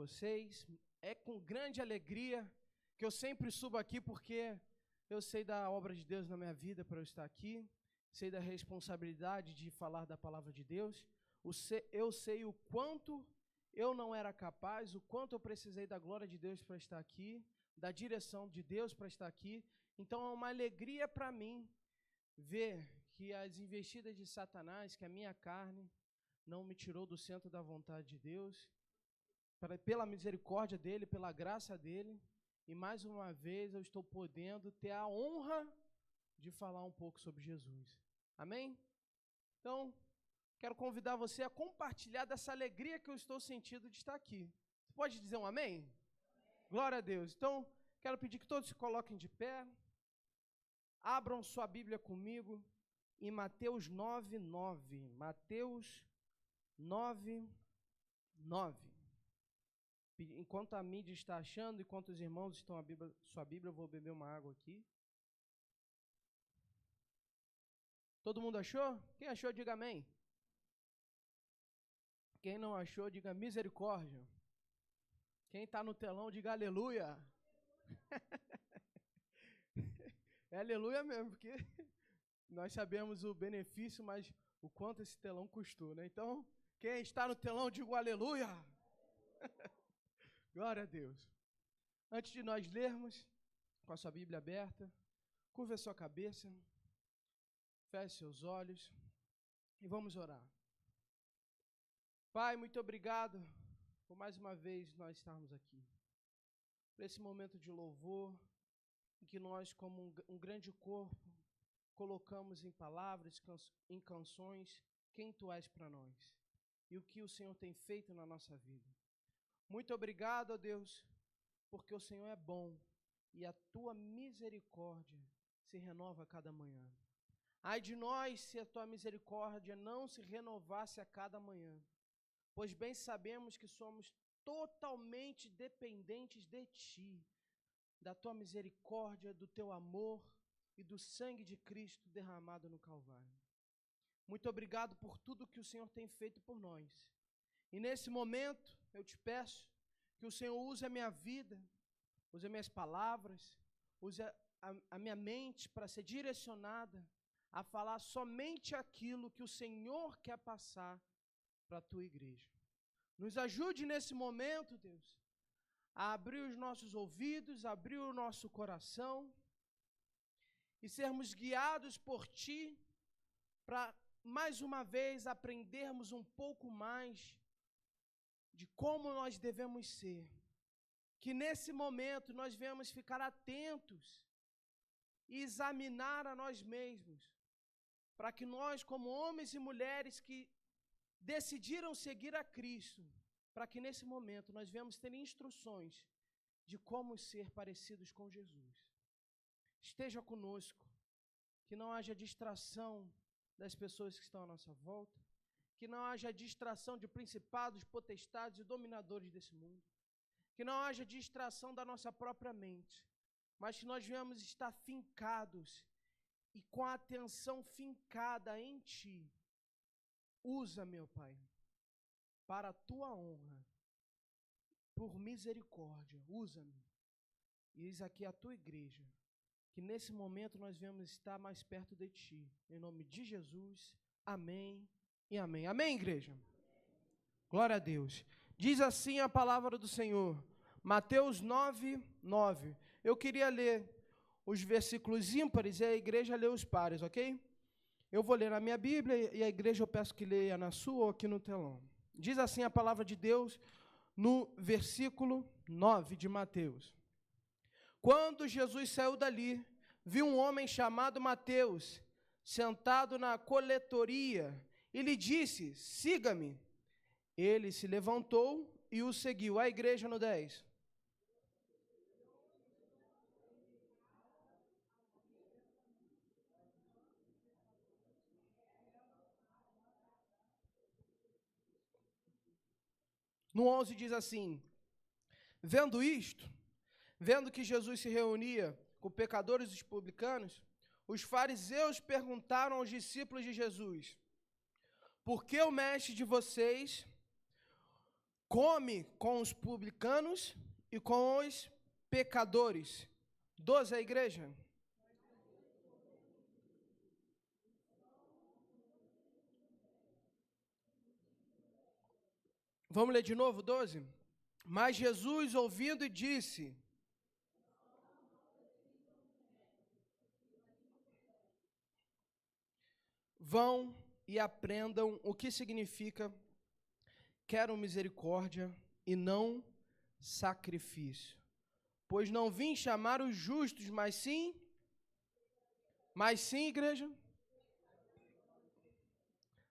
vocês. É com grande alegria que eu sempre subo aqui, porque eu sei da obra de Deus na minha vida para eu estar aqui, sei da responsabilidade de falar da palavra de Deus, eu sei o quanto eu não era capaz, o quanto eu precisei da glória de Deus para estar aqui, da direção de Deus para estar aqui. Então é uma alegria para mim ver que as investidas de Satanás, que a minha carne não me tirou do centro da vontade de Deus, pela misericórdia dele, pela graça dele, e mais uma vez eu estou podendo ter a honra de falar um pouco sobre Jesus. Amém? Então, quero convidar você a compartilhar dessa alegria que eu estou sentindo de estar aqui. Você pode dizer um amém? Amém. Glória a Deus. Então, quero pedir que todos se coloquem de pé. Abram sua Bíblia comigo em Mateus 9:9. Mateus 9:9. Enquanto a mídia está achando, enquanto os irmãos estão a sua Bíblia, eu vou beber uma água aqui. Todo mundo achou? Quem achou, diga amém. Quem não achou, diga misericórdia. Quem está no telão, diga aleluia. É aleluia mesmo, porque nós sabemos o benefício, mas o quanto esse telão custou, né? Então, quem está no telão, diga aleluia. Glória a Deus. Antes de nós lermos, com a sua Bíblia aberta, curva a sua cabeça, feche seus olhos e vamos orar. Pai, muito obrigado por mais uma vez nós estarmos aqui. Por esse momento de louvor, em que nós, como um grande corpo, colocamos em palavras, em canções, quem Tu és para nós e o que o Senhor tem feito na nossa vida. Muito obrigado, ó Deus, porque o Senhor é bom e a Tua misericórdia se renova a cada manhã. Ai de nós se a Tua misericórdia não se renovasse a cada manhã, pois bem sabemos que somos totalmente dependentes de Ti, da Tua misericórdia, do Teu amor e do sangue de Cristo derramado no Calvário. Muito obrigado por tudo que o Senhor tem feito por nós. E nesse momento, eu te peço que o Senhor use a minha vida, use as minhas palavras, use a minha mente para ser direcionada a falar somente aquilo que o Senhor quer passar para a Tua igreja. Nos ajude nesse momento, Deus, a abrir os nossos ouvidos, abrir o nosso coração e sermos guiados por Ti para, mais uma vez, aprendermos um pouco mais de como nós devemos ser. Que nesse momento nós venhamos ficar atentos e examinar a nós mesmos, para que nós, como homens e mulheres que decidiram seguir a Cristo, para que nesse momento nós venhamos ter instruções de como ser parecidos com Jesus. Esteja conosco, que não haja distração das pessoas que estão à nossa volta, que não haja distração de principados, potestades e dominadores desse mundo, que não haja distração da nossa própria mente, mas que nós venhamos estar fincados e com a atenção fincada em Ti. Usa, meu Pai, para a Tua honra, por misericórdia, usa-me. E eis aqui a Tua igreja, que nesse momento nós venhamos estar mais perto de Ti. Em nome de Jesus, amém e amém. Amém, igreja? Glória a Deus. Diz assim a palavra do Senhor, Mateus 9:9. Eu queria ler os versículos ímpares e a igreja lê os pares, ok? Eu vou ler na minha Bíblia e a igreja eu peço que leia na sua ou aqui no telão. Diz assim a palavra de Deus no versículo 9 de Mateus. Quando Jesus saiu dali, viu um homem chamado Mateus, sentado na coletoria, e lhe disse, siga-me. Ele se levantou e o seguiu. A igreja no 10. No 11 diz assim, vendo isto, vendo que Jesus se reunia com pecadores e publicanos, os fariseus perguntaram aos discípulos de Jesus, por que o mestre de vocês come com os publicanos e com os pecadores. 12, a igreja. Vamos ler de novo, 12? Mas Jesus, ouvindo, disse: vão e aprendam o que significa quero misericórdia e não sacrifício. Pois não vim chamar os justos, mas sim, igreja.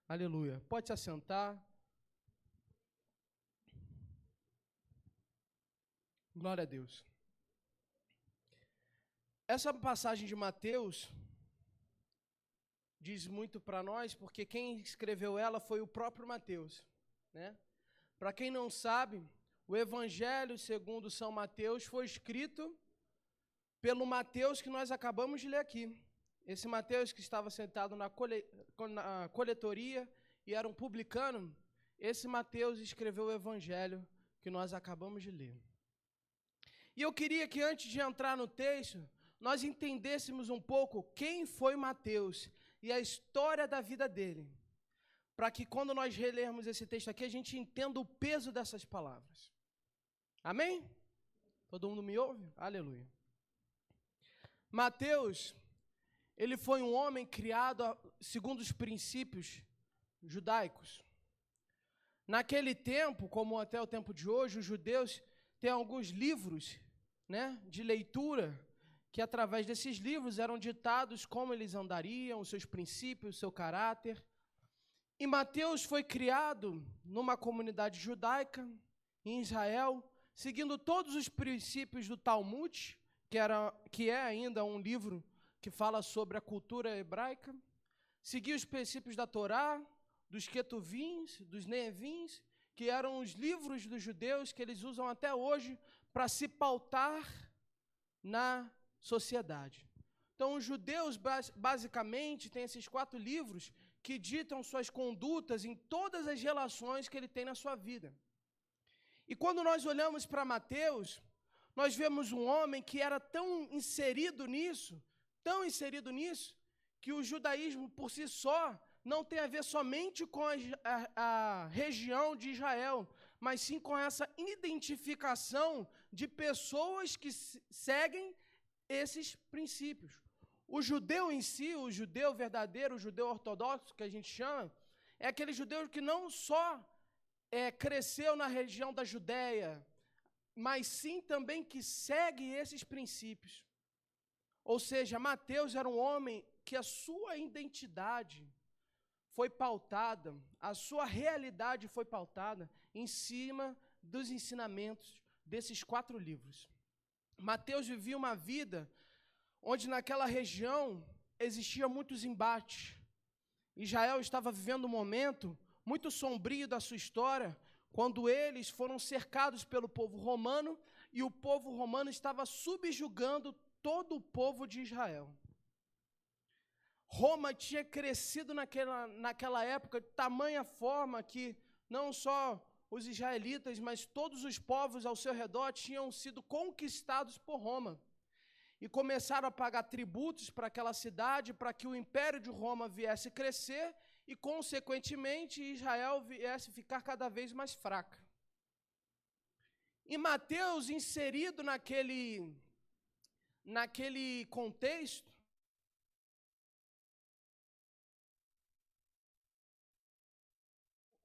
Aleluia. Pode se assentar. Glória a Deus. Essa passagem de Mateus diz muito para nós, porque quem escreveu ela foi o próprio Mateus, né? Para quem não sabe, o Evangelho segundo São Mateus foi escrito pelo Mateus que nós acabamos de ler aqui. Esse Mateus que estava sentado na coletoria e era um publicano, esse Mateus escreveu o Evangelho que nós acabamos de ler. E eu queria que antes de entrar no texto, nós entendêssemos um pouco quem foi Mateus e a história da vida dele, para que quando nós relermos esse texto aqui, a gente entenda o peso dessas palavras. Amém? Todo mundo me ouve? Aleluia. Mateus, ele foi um homem criado segundo os princípios judaicos. Naquele tempo, como até o tempo de hoje, os judeus têm alguns livros, né, de leitura, que através desses livros eram ditados como eles andariam, os seus princípios, o seu caráter. E Mateus foi criado numa comunidade judaica, em Israel, seguindo todos os princípios do Talmud, que é ainda um livro que fala sobre a cultura hebraica, seguia os princípios da Torá, dos Ketuvins, dos Neevins, que eram os livros dos judeus que eles usam até hoje para se pautar na sociedade. Então, os judeus, basicamente, têm esses 4 livros que ditam suas condutas em todas as relações que ele tem na sua vida. E quando nós olhamos para Mateus, nós vemos um homem que era tão inserido nisso, que o judaísmo por si só não tem a ver somente com a região de Israel, mas sim com essa identificação de pessoas que seguem esses princípios. O judeu em si, o judeu verdadeiro, o judeu ortodoxo, que a gente chama, é aquele judeu que não só cresceu na região da Judéia, mas sim também que segue esses princípios. Ou seja, Mateus era um homem que a sua identidade foi pautada, a sua realidade foi pautada em cima dos ensinamentos desses 4 livros. Mateus vivia uma vida onde naquela região existiam muitos embates. Israel estava vivendo um momento muito sombrio da sua história, quando eles foram cercados pelo povo romano e o povo romano estava subjugando todo o povo de Israel. Roma tinha crescido naquela época de tamanha forma que não só os israelitas, mas todos os povos ao seu redor tinham sido conquistados por Roma. E começaram a pagar tributos para aquela cidade, para que o império de Roma viesse crescer e, consequentemente, Israel viesse ficar cada vez mais fraca. E Mateus, inserido naquele contexto,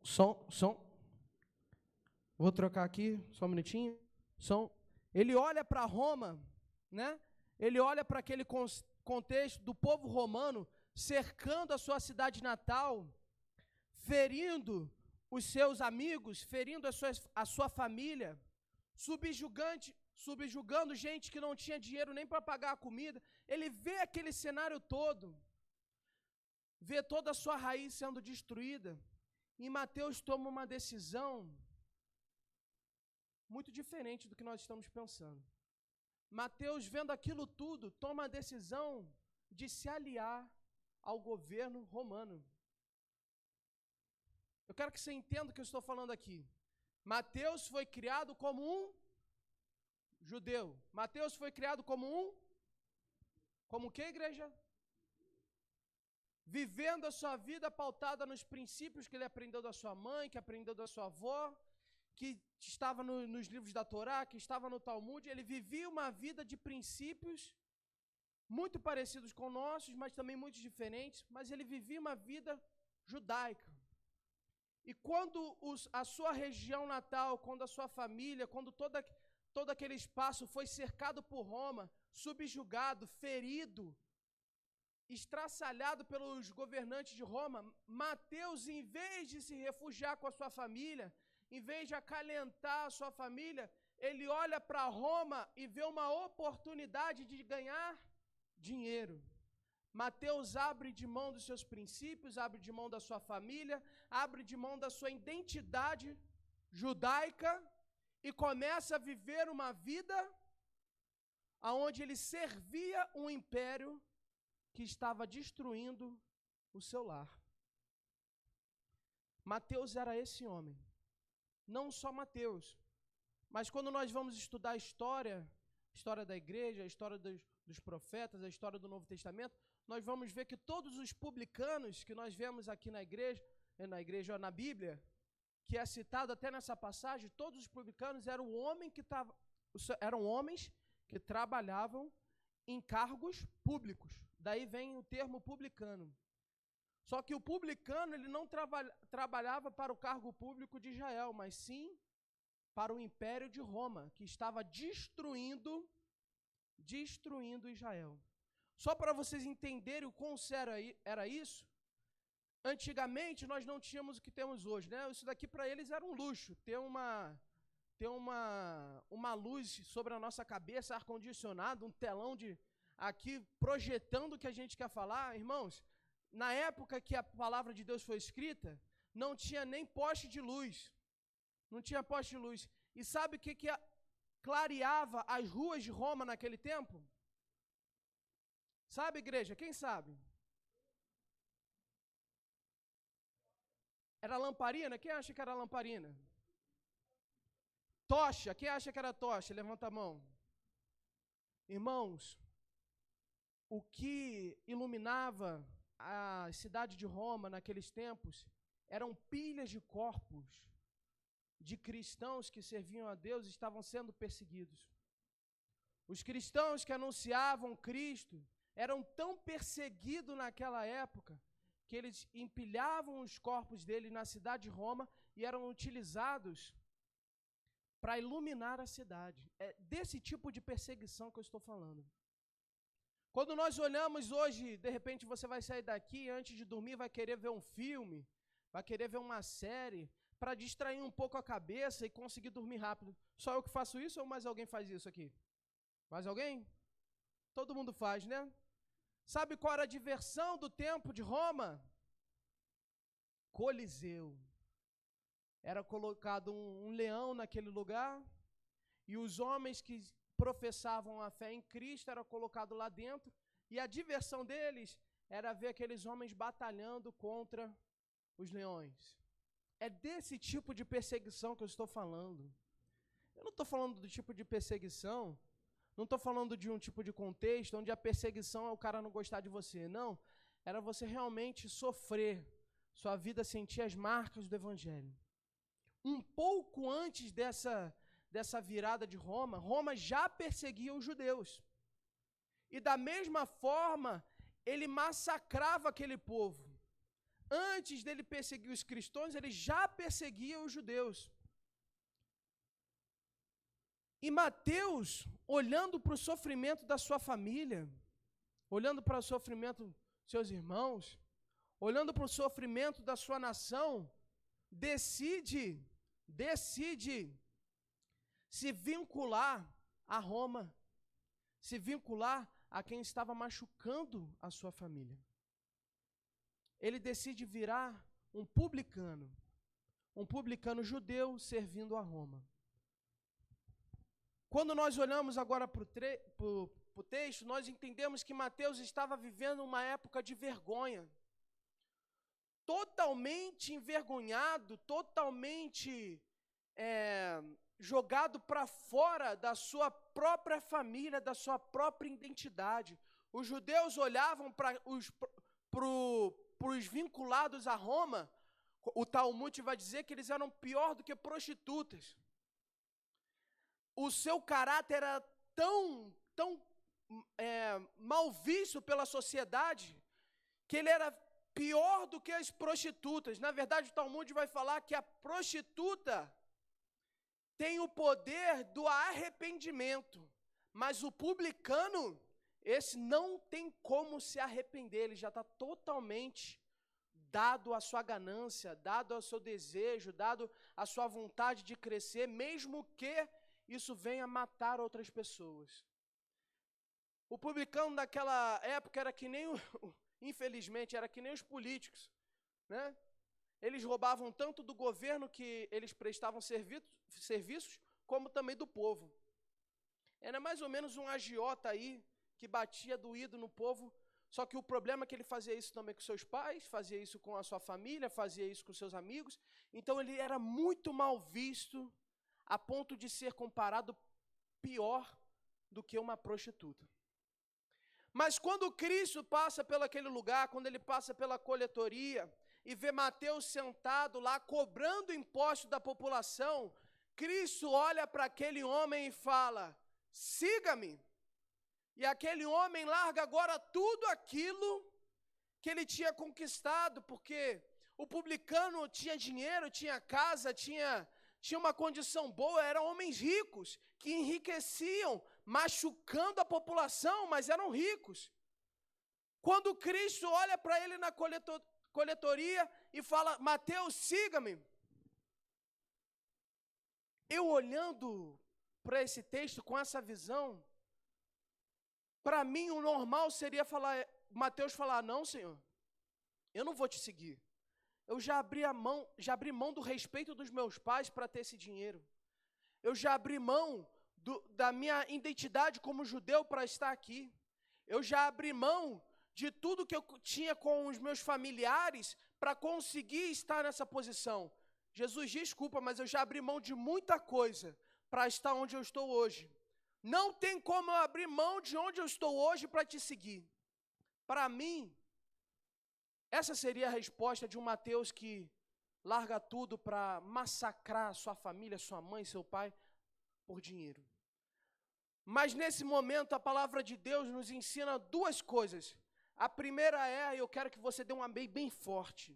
som. Vou trocar aqui, só um minutinho. Som. Ele olha para Roma, né? Ele olha para aquele contexto do povo romano cercando a sua cidade natal, ferindo os seus amigos, ferindo a sua família, subjugando gente que não tinha dinheiro nem para pagar a comida. Ele vê aquele cenário todo, vê toda a sua raiz sendo destruída, e Mateus toma uma decisão muito diferente do que nós estamos pensando. Mateus, vendo aquilo tudo, toma a decisão de se aliar ao governo romano. Eu quero que você entenda o que eu estou falando aqui. Mateus foi criado como um judeu. Mateus foi criado como o que, igreja? Vivendo a sua vida pautada nos princípios que ele aprendeu da sua mãe, que aprendeu da sua avó, que estava nos livros da Torá, que estava no Talmud. Ele vivia uma vida de princípios muito parecidos com nossos, mas também muito diferentes, mas ele vivia uma vida judaica. E quando a sua região natal, quando a sua família, quando todo aquele espaço foi cercado por Roma, subjugado, ferido, estraçalhado pelos governantes de Roma, Mateus, em vez de se refugiar com a sua família, em vez de acalentar a sua família, ele olha para Roma e vê uma oportunidade de ganhar dinheiro. Mateus abre de mão dos seus princípios, abre de mão da sua família, abre de mão da sua identidade judaica e começa a viver uma vida onde ele servia um império que estava destruindo o seu lar. Mateus era esse homem. Não só Mateus, mas quando nós vamos estudar a história da igreja, a história dos profetas, a história do Novo Testamento, nós vamos ver que todos os publicanos que nós vemos aqui na igreja ou na Bíblia, que é citado até nessa passagem, todos os publicanos eram homens que trabalhavam em cargos públicos. Daí vem o termo publicano. Só que o publicano ele não trabalhava para o cargo público de Israel, mas sim para o Império de Roma, que estava destruindo Israel. Só para vocês entenderem o quão sério era isso, antigamente nós não tínhamos o que temos hoje, né? Isso daqui para eles era um luxo, ter uma luz sobre a nossa cabeça, ar-condicionado, um telão aqui projetando o que a gente quer falar. Irmãos, na época que a palavra de Deus foi escrita, não tinha nem poste de luz. Não tinha poste de luz. E sabe o que clareava as ruas de Roma naquele tempo? Sabe, igreja? Quem sabe? Era lamparina? Quem acha que era lamparina? Tocha. Quem acha que era tocha? Levanta a mão. Irmãos, o que iluminava a cidade de Roma naqueles tempos eram pilhas de corpos de cristãos que serviam a Deus e estavam sendo perseguidos. Os cristãos que anunciavam Cristo eram tão perseguidos naquela época que eles empilhavam os corpos dele na cidade de Roma e eram utilizados para iluminar a cidade. É desse tipo de perseguição que eu estou falando. Quando nós olhamos hoje, de repente você vai sair daqui, antes de dormir vai querer ver um filme, vai querer ver uma série, para distrair um pouco a cabeça e conseguir dormir rápido. Só eu que faço isso ou mais alguém faz isso aqui? Mais alguém? Todo mundo faz, né? Sabe qual era a diversão do tempo de Roma? Coliseu. Era colocado um leão naquele lugar e os homens que professavam a fé em Cristo eram colocados lá dentro e a diversão deles era ver aqueles homens batalhando contra os leões. É desse tipo de perseguição que eu estou falando. Eu não estou falando do tipo de perseguição, não estou falando de um tipo de contexto onde a perseguição é o cara não gostar de você. Não, era você realmente sofrer, sua vida sentir as marcas do Evangelho. Um pouco antes dessa virada de Roma, Roma já perseguia os judeus. E da mesma forma, ele massacrava aquele povo. Antes dele perseguir os cristãos, ele já perseguia os judeus. E Mateus, olhando para o sofrimento da sua família, olhando para o sofrimento dos seus irmãos, olhando para o sofrimento da sua nação, decide se vincular a Roma, se vincular a quem estava machucando a sua família. Ele decide virar um publicano judeu servindo a Roma. Quando nós olhamos agora para o texto, nós entendemos que Mateus estava vivendo uma época de vergonha. Totalmente envergonhado, totalmente jogado para fora da sua própria família, da sua própria identidade. Os judeus olhavam para os vinculados a Roma, o Talmud vai dizer que eles eram pior do que prostitutas. O seu caráter era tão mal visto pela sociedade, que ele era pior do que as prostitutas. Na verdade, o Talmud vai falar que a prostituta tem o poder do arrependimento, mas o publicano, esse não tem como se arrepender, ele já está totalmente dado à sua ganância, dado ao seu desejo, dado à sua vontade de crescer, mesmo que isso venha matar outras pessoas. O publicano daquela época era que nem, infelizmente, era que nem os políticos, né? Eles roubavam tanto do governo que eles prestavam serviços, como também do povo. Era mais ou menos um agiota aí, que batia doído no povo, só que o problema é que ele fazia isso também com seus pais, fazia isso com a sua família, fazia isso com seus amigos, então ele era muito mal visto, a ponto de ser comparado pior do que uma prostituta. Mas quando Cristo passa pelaquele lugar, quando ele passa pela coletoria, e vê Mateus sentado lá, cobrando imposto da população, Cristo olha para aquele homem e fala, siga-me. E aquele homem larga agora tudo aquilo que ele tinha conquistado, porque o publicano tinha dinheiro, tinha casa, tinha uma condição boa, eram homens ricos, que enriqueciam, machucando a população, mas eram ricos. Quando Cristo olha para ele na coletoria e fala, Mateus, siga-me. Eu olhando para esse texto com essa visão, para mim o normal seria Mateus falar, não, Senhor, eu não vou te seguir. Eu já abri mão do respeito dos meus pais para ter esse dinheiro. Eu já abri mão da minha identidade como judeu para estar aqui. Eu já abri mão de tudo que eu tinha com os meus familiares para conseguir estar nessa posição. Jesus, desculpa, mas eu já abri mão de muita coisa para estar onde eu estou hoje. Não tem como eu abrir mão de onde eu estou hoje para te seguir. Para mim, essa seria a resposta de um Mateus que larga tudo para massacrar sua família, sua mãe, seu pai, por dinheiro. Mas nesse momento a palavra de Deus nos ensina duas coisas. A primeira eu quero que você dê um amém bem forte.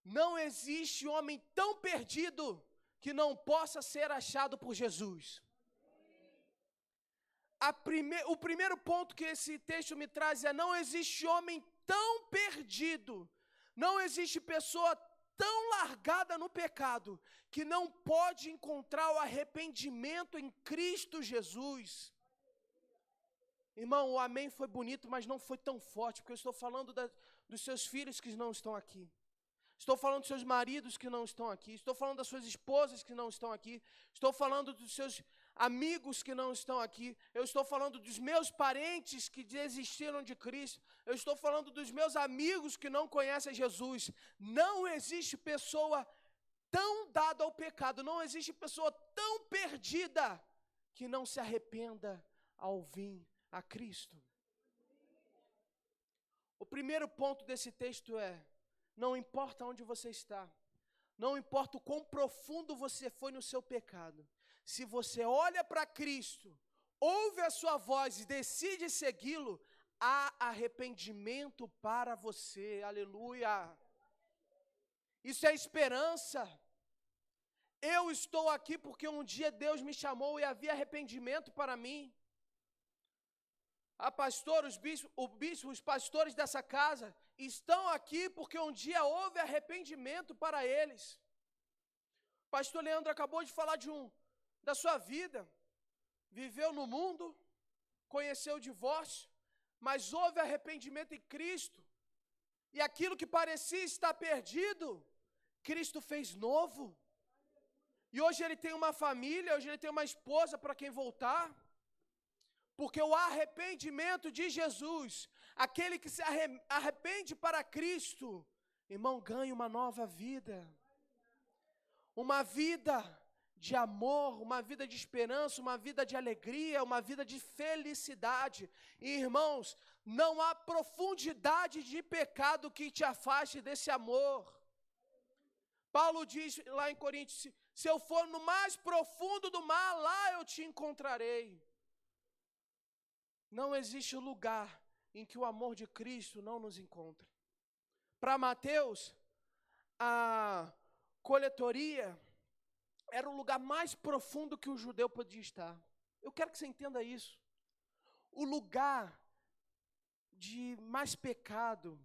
Não existe homem tão perdido que não possa ser achado por Jesus. O primeiro ponto que esse texto me traz não existe homem tão perdido, não existe pessoa tão largada no pecado, que não pode encontrar o arrependimento em Cristo Jesus. Irmão, o amém foi bonito, mas não foi tão forte, porque eu estou falando dos seus filhos que não estão aqui. Estou falando dos seus maridos que não estão aqui. Estou falando das suas esposas que não estão aqui. Estou falando dos seus amigos que não estão aqui. Eu estou falando dos meus parentes que desistiram de Cristo. Eu estou falando dos meus amigos que não conhecem Jesus. Não existe pessoa tão dada ao pecado, não existe pessoa tão perdida que não se arrependa ao vir a Cristo. O primeiro ponto desse texto não importa onde você está, não importa o quão profundo você foi no seu pecado, se você olha para Cristo, ouve a sua voz e decide segui-lo, há arrependimento para você, aleluia. Isso é esperança. Eu estou aqui porque um dia Deus me chamou e havia arrependimento para mim. A pastor, os pastores dessa casa estão aqui porque um dia houve arrependimento para eles. O pastor Leandro acabou de falar da sua vida. Viveu no mundo, conheceu o divórcio, mas houve arrependimento em Cristo. E aquilo que parecia estar perdido, Cristo fez novo. E hoje ele tem uma família, hoje ele tem uma esposa para quem voltar. Porque o arrependimento de Jesus, aquele que se arrepende para Cristo, irmão, ganha uma nova vida. Uma vida de amor, uma vida de esperança, uma vida de alegria, uma vida de felicidade. E, irmãos, não há profundidade de pecado que te afaste desse amor. Paulo diz lá em Coríntios, se eu for no mais profundo do mar, lá eu te encontrarei. Não existe lugar em que o amor de Cristo não nos encontre. Para Mateus, a coletoria era o lugar mais profundo que um judeu podia estar. Eu quero que você entenda isso. O lugar de mais pecado,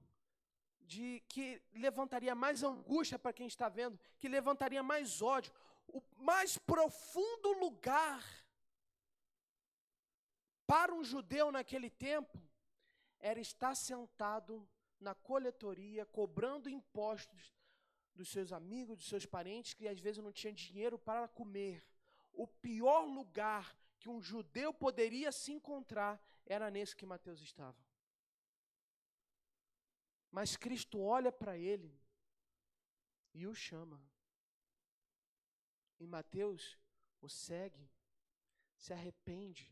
de que levantaria mais angústia para quem está vendo, que levantaria mais ódio, o mais profundo lugar para um judeu naquele tempo era estar sentado na coletoria, cobrando impostos dos seus amigos, dos seus parentes, que às vezes não tinham dinheiro para comer. O pior lugar que um judeu poderia se encontrar era nesse que Mateus estava. Mas Cristo olha para ele e o chama. E Mateus o segue, se arrepende.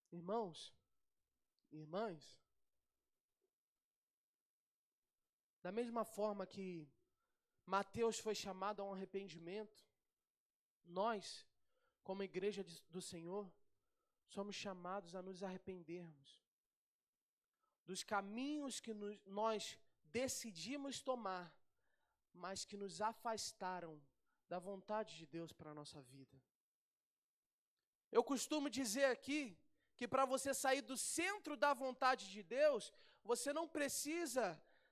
Irmãos, irmãs, da mesma forma que Mateus foi chamado a um arrependimento, nós, como igreja do Senhor, somos chamados a nos arrependermos dos caminhos que nós decidimos tomar, mas que nos afastaram da vontade de Deus para a nossa vida. Eu costumo dizer aqui que para você sair do centro da vontade de Deus, você não precisa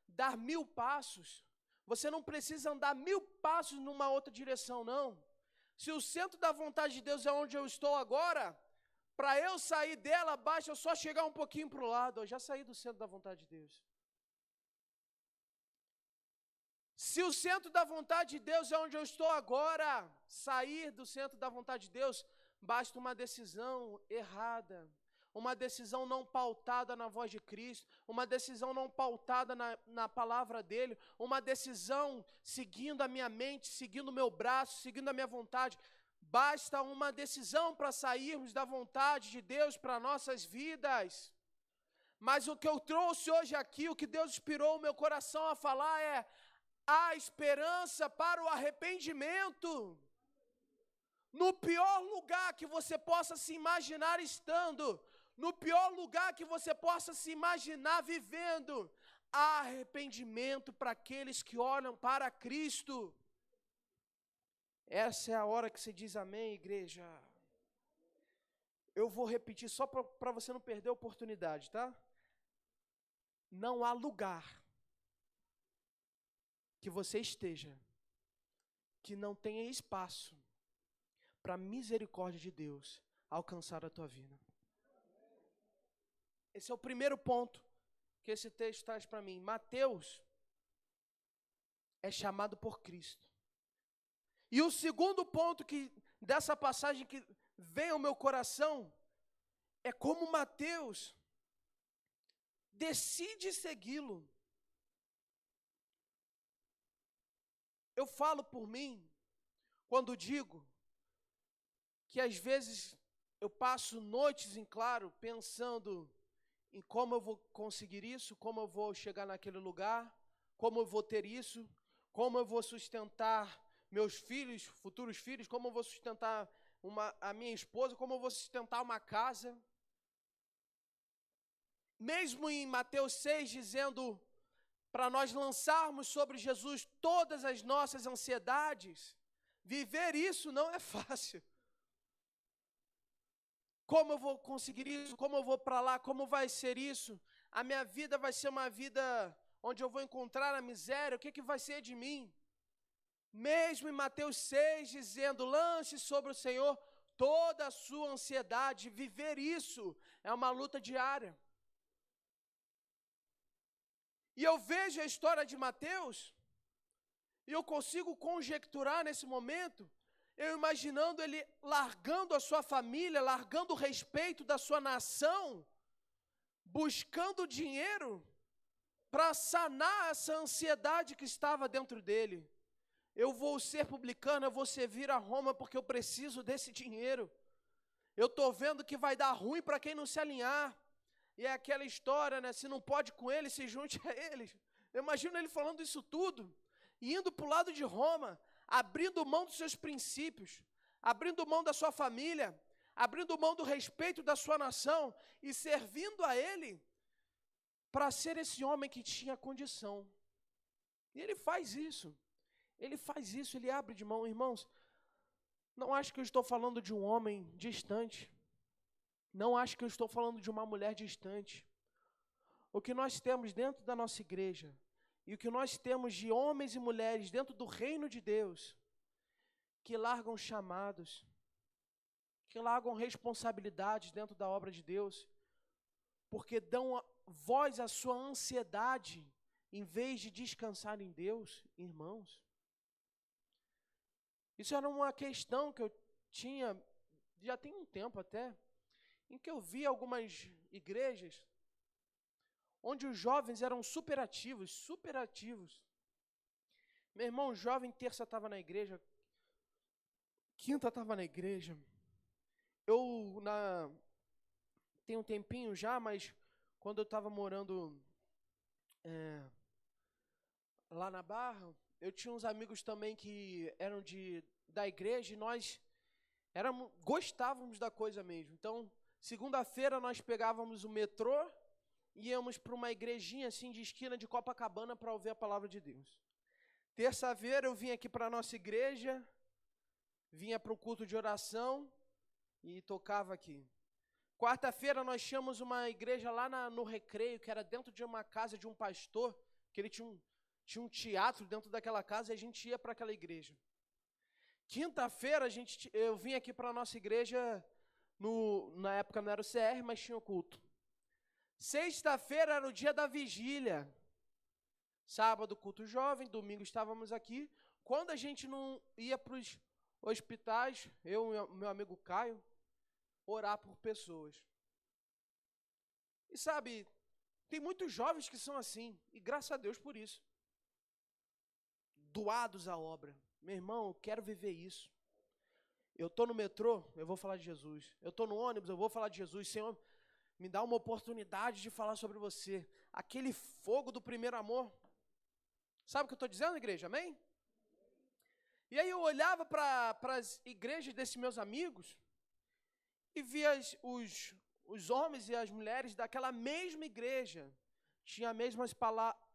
dar 1000 passos, você não precisa andar 1000 passos numa outra direção, não. Se o centro da vontade de Deus é onde eu estou agora, para eu sair dela, basta eu só chegar um pouquinho para o lado. Eu já saí do centro da vontade de Deus. Se o centro da vontade de Deus é onde eu estou agora, sair do centro da vontade de Deus, basta uma decisão errada, uma decisão não pautada na voz de Cristo, uma decisão não pautada na palavra dEle, uma decisão seguindo a minha mente, seguindo o meu braço, seguindo a minha vontade. Basta uma decisão para sairmos da vontade de Deus para nossas vidas. Mas o que eu trouxe hoje aqui, o que Deus inspirou o meu coração a falar é: há esperança para o arrependimento. No pior lugar que você possa se imaginar estando, no pior lugar que você possa se imaginar vivendo, há arrependimento para aqueles que olham para Cristo. Essa é a hora que você diz amém, igreja. Eu vou repetir só para você não perder a oportunidade, tá? Não há lugar que você esteja que não tenha espaço para a misericórdia de Deus alcançar a tua vida. Esse é o primeiro ponto que esse texto traz para mim. Mateus é chamado por Cristo. E o segundo ponto dessa passagem que vem ao meu coração é como Mateus decide segui-lo. Eu falo por mim quando digo que às vezes eu passo noites em claro pensando em como eu vou conseguir isso, como eu vou chegar naquele lugar, como eu vou ter isso, como eu vou sustentar meus filhos, futuros filhos, como eu vou sustentar a minha esposa, como eu vou sustentar uma casa. Mesmo em Mateus 6, dizendo para nós lançarmos sobre Jesus todas as nossas ansiedades, viver isso não é fácil. Como eu vou conseguir isso? Como eu vou para lá? Como vai ser isso? A minha vida vai ser uma vida onde eu vou encontrar a miséria? O que vai ser de mim? Mesmo em Mateus 6, dizendo, lance sobre o Senhor toda a sua ansiedade. Viver isso é uma luta diária. E eu vejo a história de Mateus, e eu consigo conjecturar nesse momento, eu imaginando ele largando a sua família, largando o respeito da sua nação, buscando dinheiro para sanar essa ansiedade que estava dentro dele. Eu vou ser publicano, eu vou servir a Roma porque eu preciso desse dinheiro. Eu estou vendo que vai dar ruim para quem não se alinhar. E é aquela história, né? Se não pode com eles, se junte a eles. Eu imagino ele falando isso tudo, e indo para o lado de Roma, abrindo mão dos seus princípios, abrindo mão da sua família, abrindo mão do respeito da sua nação e servindo a ele para ser esse homem que tinha condição. E ele faz isso. Ele abre de mão. Irmãos, não acho que eu estou falando de um homem distante. Não acho que eu estou falando de uma mulher distante. O que nós temos dentro da nossa igreja, e o que nós temos de homens e mulheres dentro do reino de Deus, que largam chamados, que largam responsabilidades dentro da obra de Deus, porque dão voz à sua ansiedade, em vez de descansar em Deus, irmãos. Isso era uma questão que eu tinha, já tem um tempo até, em que eu vi algumas igrejas, onde os jovens eram superativos. Meu irmão, jovem, terça estava na igreja, quinta estava na igreja. Tem um tempinho já, mas quando eu estava morando lá na Barra, eu tinha uns amigos também que eram da igreja, e nós gostávamos da coisa mesmo. Então, segunda-feira nós pegávamos o metrô e íamos para uma igrejinha assim de esquina de Copacabana para ouvir a palavra de Deus. Terça-feira eu vinha aqui para a nossa igreja, vinha para o culto de oração e tocava aqui. Quarta-feira nós tínhamos uma igreja lá no Recreio, que era dentro de uma casa de um pastor, que ele tinha um teatro dentro daquela casa, e a gente ia para aquela igreja. Quinta-feira eu vim aqui para a nossa igreja, na época não era o CR, mas tinha o culto. Sexta-feira era o dia da vigília. Sábado, culto jovem, domingo estávamos aqui. Quando a gente não ia para os hospitais, eu e meu amigo Caio, orar por pessoas. E sabe, tem muitos jovens que são assim, e graças a Deus por isso. Doados à obra. Meu irmão, eu quero viver isso. Eu estou no metrô, eu vou falar de Jesus. Eu estou no ônibus, eu vou falar de Jesus. Senhor, me dá uma oportunidade de falar sobre você. Aquele fogo do primeiro amor. Sabe o que eu estou dizendo, igreja? Amém? E aí eu olhava para as igrejas desses meus amigos e via os homens e as mulheres daquela mesma igreja. Tinha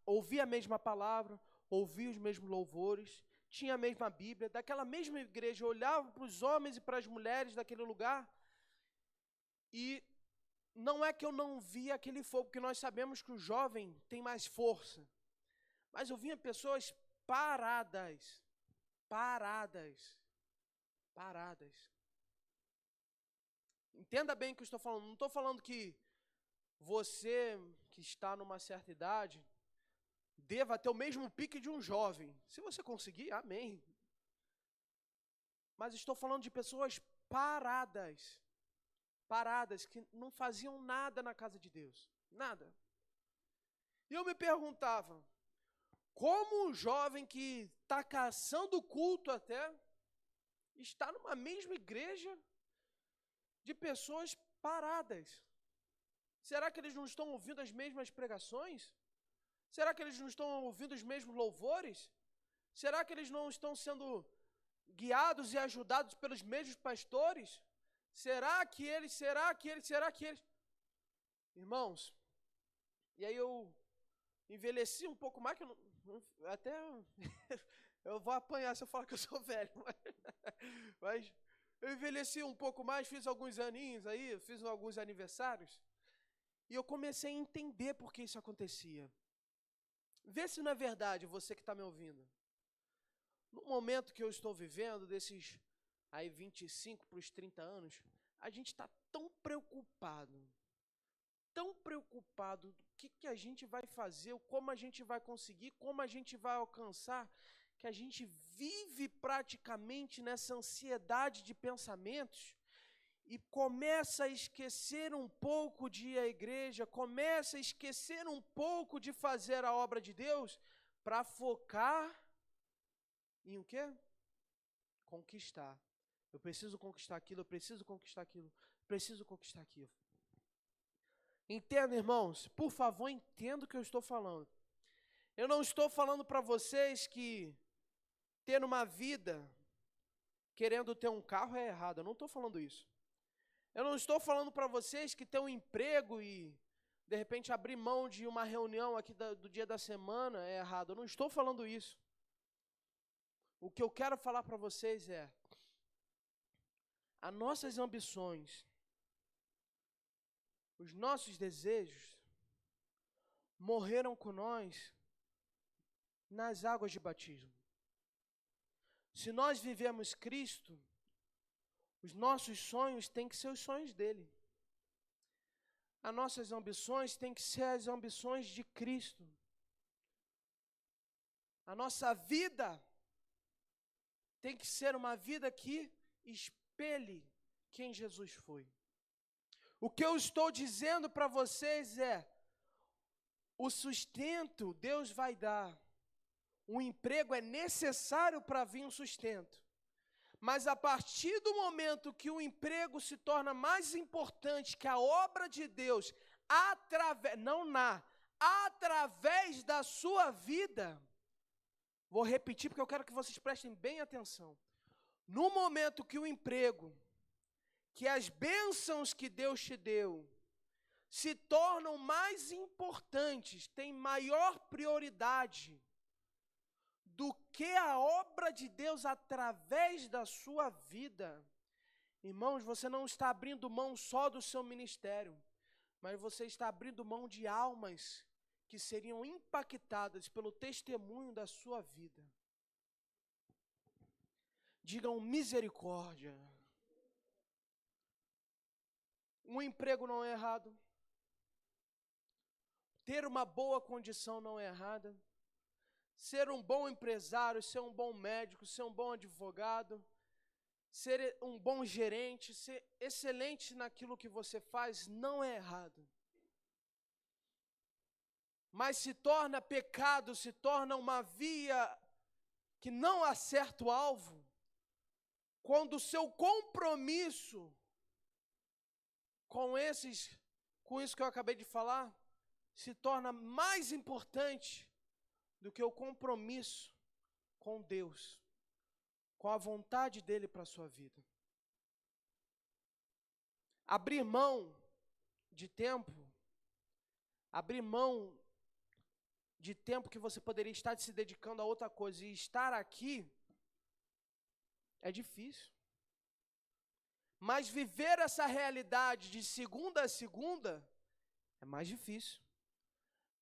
ouvia a mesma palavra, ouvia os mesmos louvores, tinha a mesma Bíblia. Daquela mesma igreja, eu olhava para os homens e para as mulheres daquele lugar, e não é que eu não via aquele fogo, porque nós sabemos que o jovem tem mais força, mas eu via pessoas paradas. Entenda bem o que eu estou falando. Não estou falando que você, que está numa certa idade, deva ter o mesmo pique de um jovem. Se você conseguir, amém. Mas estou falando de pessoas paradas, que não faziam nada na casa de Deus. Nada. E eu me perguntava, como um jovem que está caçando culto até, está numa mesma igreja de pessoas paradas? Será que eles não estão ouvindo as mesmas pregações? Será que eles não estão ouvindo os mesmos louvores? Será que eles não estão sendo guiados e ajudados pelos mesmos pastores? Será que eles? Irmãos, e aí eu envelheci um pouco mais, que até eu vou apanhar se eu falar que eu sou velho, mas eu envelheci um pouco mais, fiz alguns aninhos aí, fiz alguns aniversários, e eu comecei a entender por que isso acontecia. Vê se não é verdade, você que está me ouvindo. No momento que eu estou vivendo, desses aí 25 para os 30 anos, a gente está tão preocupado do que a gente vai fazer, como a gente vai conseguir, como a gente vai alcançar, que a gente vive praticamente nessa ansiedade de pensamentos e começa a esquecer um pouco de ir à igreja, começa a esquecer um pouco de fazer a obra de Deus para focar em o quê? Conquistar. Eu preciso conquistar aquilo, eu preciso conquistar aquilo, preciso conquistar aquilo. Entenda, irmãos, por favor, entenda o que eu estou falando. Eu não estou falando para vocês que ter uma vida querendo ter um carro é errado, eu não estou falando isso. Eu não estou falando para vocês que ter um emprego e, de repente, abrir mão de uma reunião aqui do dia da semana é errado, eu não estou falando isso. O que eu quero falar para vocês é, as nossas ambições, os nossos desejos, morreram com nós nas águas de batismo. Se nós vivemos Cristo, os nossos sonhos têm que ser os sonhos dele. As nossas ambições têm que ser as ambições de Cristo. A nossa vida tem que ser uma vida que espelhe quem Jesus foi. O que eu estou dizendo para vocês é, o sustento Deus vai dar. O emprego é necessário para vir um sustento. Mas a partir do momento que o emprego se torna mais importante que a obra de Deus, através da sua vida, vou repetir porque eu quero que vocês prestem bem atenção. No momento que o emprego, que as bênçãos que Deus te deu, se tornam mais importantes, têm maior prioridade do que a obra de Deus através da sua vida, irmãos, você não está abrindo mão só do seu ministério, mas você está abrindo mão de almas que seriam impactadas pelo testemunho da sua vida. Digam misericórdia. Um emprego não é errado. Ter uma boa condição não é errada. Ser um bom empresário, ser um bom médico, ser um bom advogado, ser um bom gerente, ser excelente naquilo que você faz, não é errado. Mas se torna pecado, se torna uma via que não acerta o alvo, quando o seu compromisso com isso que eu acabei de falar, se torna mais importante do que o compromisso com Deus, com a vontade dele para a sua vida. Abrir mão de tempo, abrir mão de tempo que você poderia estar se dedicando a outra coisa e estar aqui, é difícil. Mas viver essa realidade de segunda a segunda é mais difícil.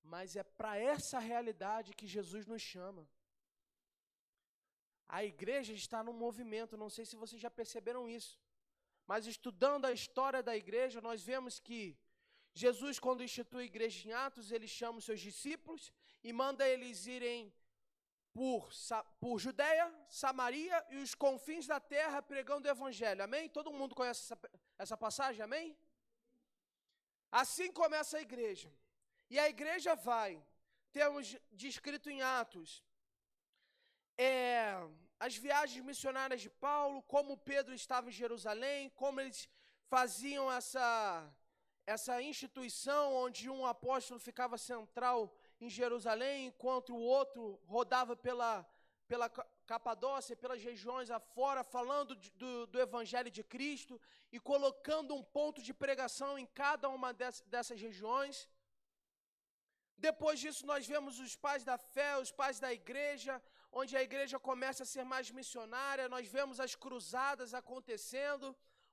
Mas é para essa realidade que Jesus nos chama. A igreja está num movimento, não sei se vocês já perceberam isso, mas estudando a história da igreja, nós vemos que Jesus, quando institui a igreja em Atos, ele chama os seus discípulos e manda eles irem por Judeia, Samaria e os confins da terra pregando o evangelho, amém? Todo mundo conhece essa passagem, amém? Assim começa a igreja. E a igreja vai, temos descrito em Atos, as viagens missionárias de Paulo, como Pedro estava em Jerusalém, como eles faziam essa instituição onde um apóstolo ficava central em Jerusalém, enquanto o outro rodava pela Capadócia, pelas regiões afora, falando do Evangelho de Cristo e colocando um ponto de pregação em cada uma dessas regiões. Depois disso, nós vemos os pais da fé, os pais da igreja, onde a igreja começa a ser mais missionária. Nós vemos as cruzadas acontecendo,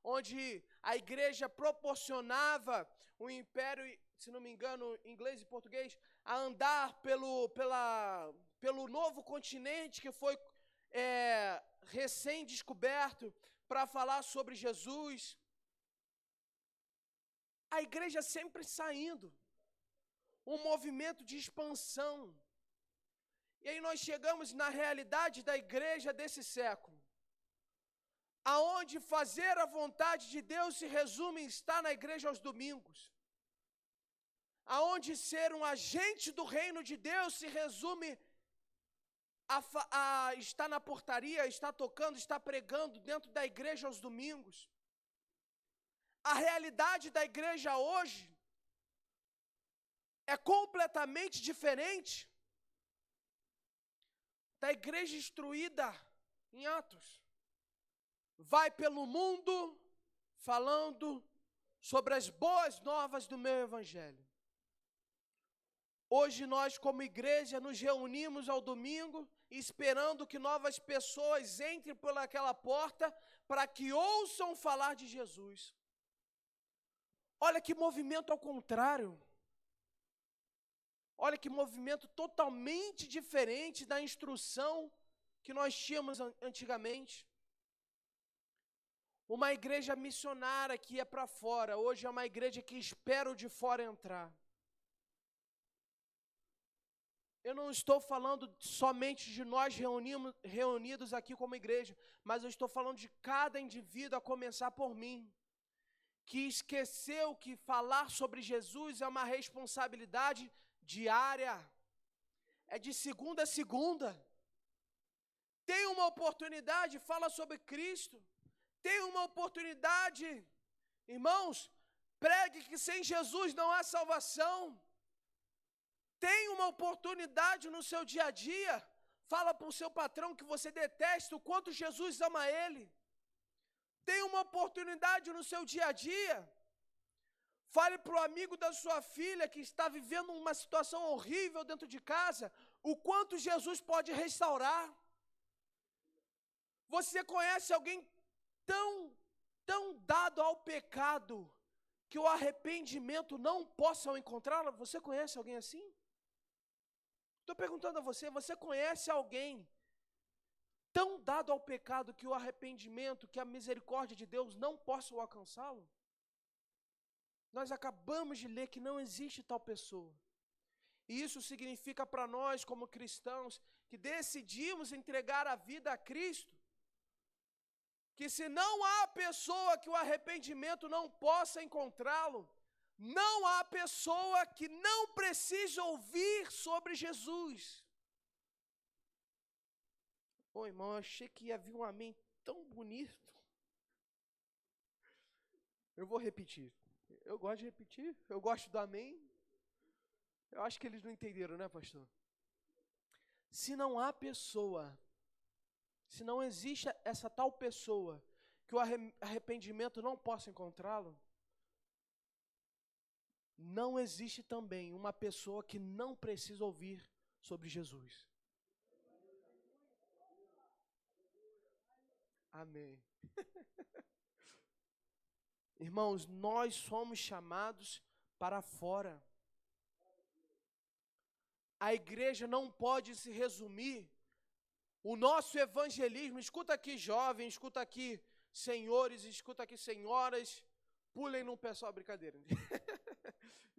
onde a igreja proporcionava o império, se não me engano, inglês e português, a andar pelo novo continente que foi recém-descoberto para falar sobre Jesus. A igreja sempre saindo. Um movimento de expansão. E aí nós chegamos na realidade da igreja desse século, aonde fazer a vontade de Deus se resume em estar na igreja aos domingos, aonde ser um agente do reino de Deus se resume está na portaria, está tocando, está pregando dentro da igreja aos domingos. A realidade da igreja hoje é completamente diferente da igreja instruída em Atos. Vai pelo mundo falando sobre as boas novas do meu evangelho. Hoje nós, como igreja, nos reunimos ao domingo, esperando que novas pessoas entrem por aquela porta para que ouçam falar de Jesus. Olha que movimento ao contrário. Olha que movimento totalmente diferente da instrução que nós tínhamos antigamente. Uma igreja missionária que ia para fora, hoje é uma igreja que espera o de fora entrar. Eu não estou falando somente de nós reunidos aqui como igreja, mas eu estou falando de cada indivíduo, a começar por mim, que esqueceu que falar sobre Jesus é uma responsabilidade diária, é de segunda a segunda. Tem uma oportunidade, fala sobre Cristo. Tem uma oportunidade, irmãos, pregue que sem Jesus não há salvação. Tem uma oportunidade no seu dia a dia, fala para o seu patrão que você detesta, o quanto Jesus ama ele. Tem uma oportunidade no seu dia a dia, fale para o amigo da sua filha que está vivendo uma situação horrível dentro de casa, o quanto Jesus pode restaurar. Você conhece alguém tão dado ao pecado que o arrependimento não possa encontrá-lo? Você conhece alguém assim? Estou perguntando a você, você conhece alguém tão dado ao pecado que o arrependimento, que a misericórdia de Deus não possa alcançá-lo? Nós acabamos de ler que não existe tal pessoa. E isso significa para nós, como cristãos, que decidimos entregar a vida a Cristo, que se não há pessoa que o arrependimento não possa encontrá-lo, não há pessoa que não precise ouvir sobre Jesus. Ô irmão, eu achei que ia vir um amém tão bonito. Eu vou repetir. Eu gosto de repetir, eu gosto do amém. Eu acho que eles não entenderam, né, pastor? Se não há pessoa, se não existe essa tal pessoa que o arrependimento não possa encontrá-lo, não existe também uma pessoa que não precisa ouvir sobre Jesus. Amém. Irmãos, nós somos chamados para fora. A igreja não pode se resumir. O nosso evangelismo, escuta aqui jovem, escuta aqui senhores, escuta aqui senhoras, pulem num pé só, brincadeira.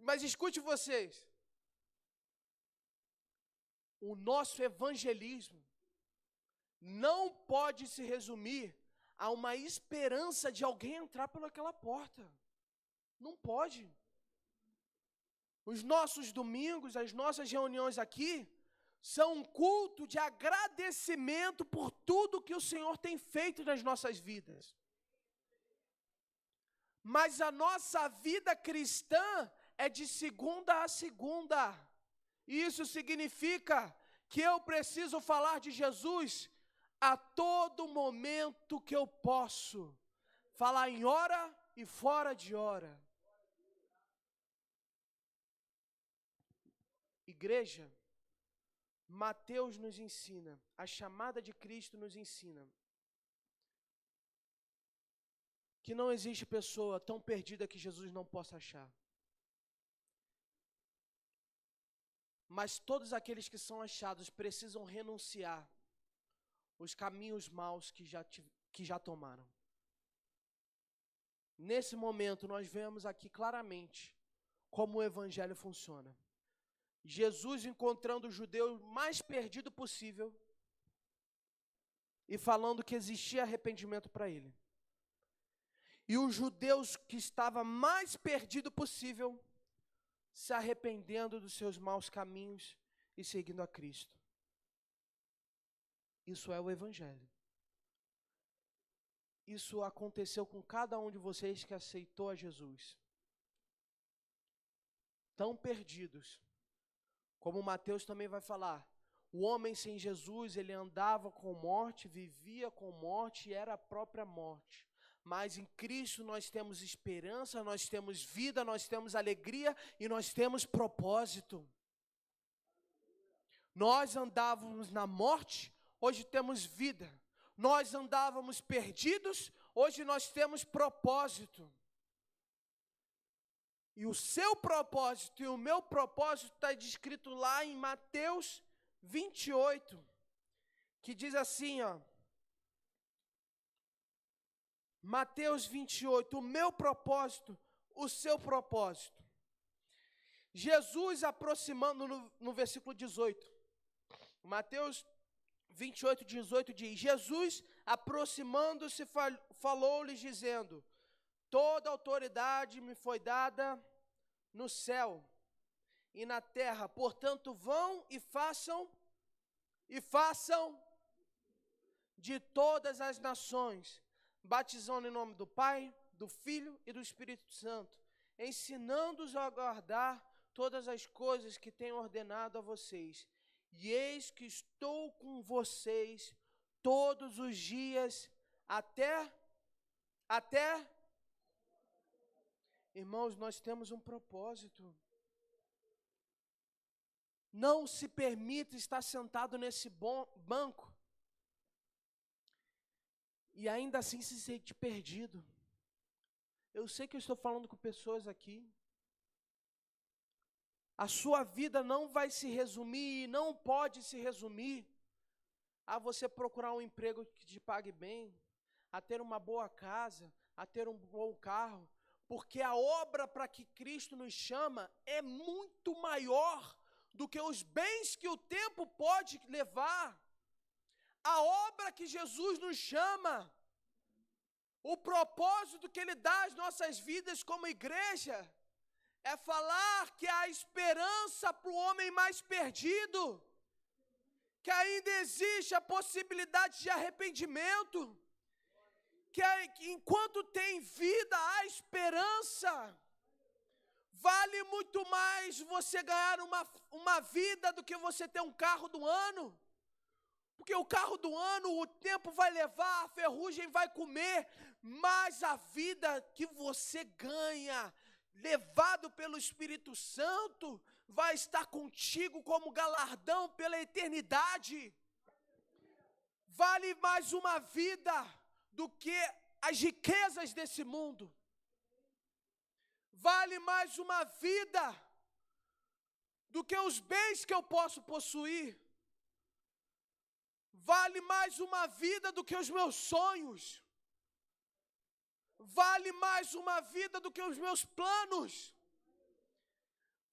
Mas escute vocês. O nosso evangelismo não pode se resumir a uma esperança de alguém entrar pelaquela porta. Não pode. Os nossos domingos, as nossas reuniões aqui, são um culto de agradecimento por tudo que o Senhor tem feito nas nossas vidas. Mas a nossa vida cristã é de segunda a segunda. Isso significa que eu preciso falar de Jesus a todo momento que eu posso. Falar em hora e fora de hora. Igreja, Mateus nos ensina, a chamada de Cristo nos ensina que não existe pessoa tão perdida que Jesus não possa achar. Mas todos aqueles que são achados precisam renunciar os caminhos maus que já tomaram. Nesse momento, nós vemos aqui claramente como o evangelho funciona. Jesus encontrando o judeu mais perdido possível e falando que existia arrependimento para ele. E os judeus que estavam mais perdido possível se arrependendo dos seus maus caminhos e seguindo a Cristo. Isso é o Evangelho. Isso aconteceu com cada um de vocês que aceitou a Jesus. Tão perdidos. Como Mateus também vai falar, o homem sem Jesus, ele andava com morte, vivia com morte e era a própria morte. Mas em Cristo nós temos esperança, nós temos vida, nós temos alegria e nós temos propósito. Nós andávamos na morte, hoje temos vida. Nós andávamos perdidos, hoje nós temos propósito. E o seu propósito e o meu propósito está descrito lá em Mateus 28, que diz assim, ó. Mateus 28, o meu propósito, o seu propósito. Jesus aproximando no versículo 18. Mateus 28, 18 diz, Jesus aproximando-se falou-lhes dizendo, toda autoridade me foi dada no céu e na terra, portanto vão e façam de todas as nações, batizando em nome do Pai, do Filho e do Espírito Santo, ensinando-os a guardar todas as coisas que tenho ordenado a vocês. E eis que estou com vocês todos os dias até. Irmãos, nós temos um propósito. Não se permita estar sentado nesse banco e ainda assim se sentir perdido. Eu sei que eu estou falando com pessoas aqui. A sua vida não vai se resumir, não pode se resumir a você procurar um emprego que te pague bem, a ter uma boa casa, a ter um bom carro, porque a obra para que Cristo nos chama é muito maior do que os bens que o tempo pode levar. A obra que Jesus nos chama, o propósito que Ele dá às nossas vidas como igreja, é falar que há esperança para o homem mais perdido, que ainda existe a possibilidade de arrependimento, que enquanto tem vida há esperança. Vale muito mais você ganhar uma vida do que você ter um carro do ano. Porque o carro do ano, o tempo vai levar, a ferrugem vai comer, mas a vida que você ganha, levado pelo Espírito Santo, vai estar contigo como galardão pela eternidade. Vale mais uma vida do que as riquezas desse mundo. Vale mais uma vida do que os bens que eu posso possuir. Vale mais uma vida do que os meus sonhos. Vale mais uma vida do que os meus planos.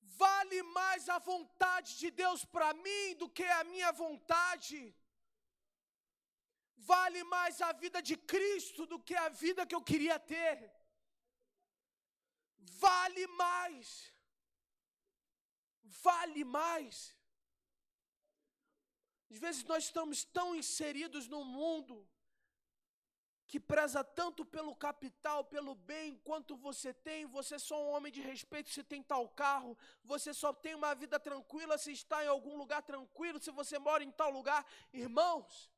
Vale mais a vontade de Deus para mim do que a minha vontade. Vale mais a vida de Cristo do que a vida que eu queria ter. Vale mais. Vale mais. Às vezes nós estamos tão inseridos num mundo que preza tanto pelo capital, pelo bem, quanto você tem. Você é só um homem de respeito se tem tal carro. Você só tem uma vida tranquila se está em algum lugar tranquilo, se você mora em tal lugar. Irmãos,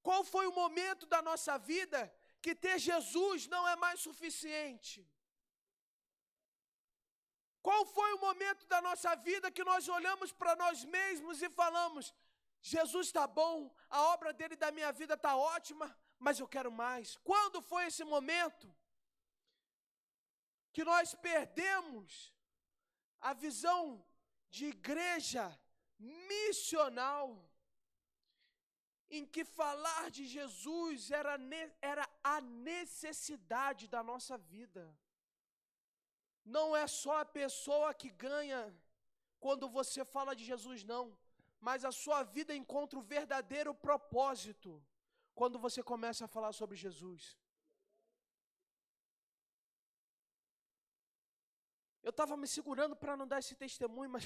qual foi o momento da nossa vida que ter Jesus não é mais suficiente? Qual foi o momento da nossa vida que nós olhamos para nós mesmos e falamos, Jesus está bom, a obra dele da minha vida está ótima, mas eu quero mais? Quando foi esse momento que nós perdemos a visão de igreja missional, em que falar de Jesus era a necessidade da nossa vida? Não é só a pessoa que ganha quando você fala de Jesus, não. Mas a sua vida encontra o verdadeiro propósito quando você começa a falar sobre Jesus. Eu estava me segurando para não dar esse testemunho, mas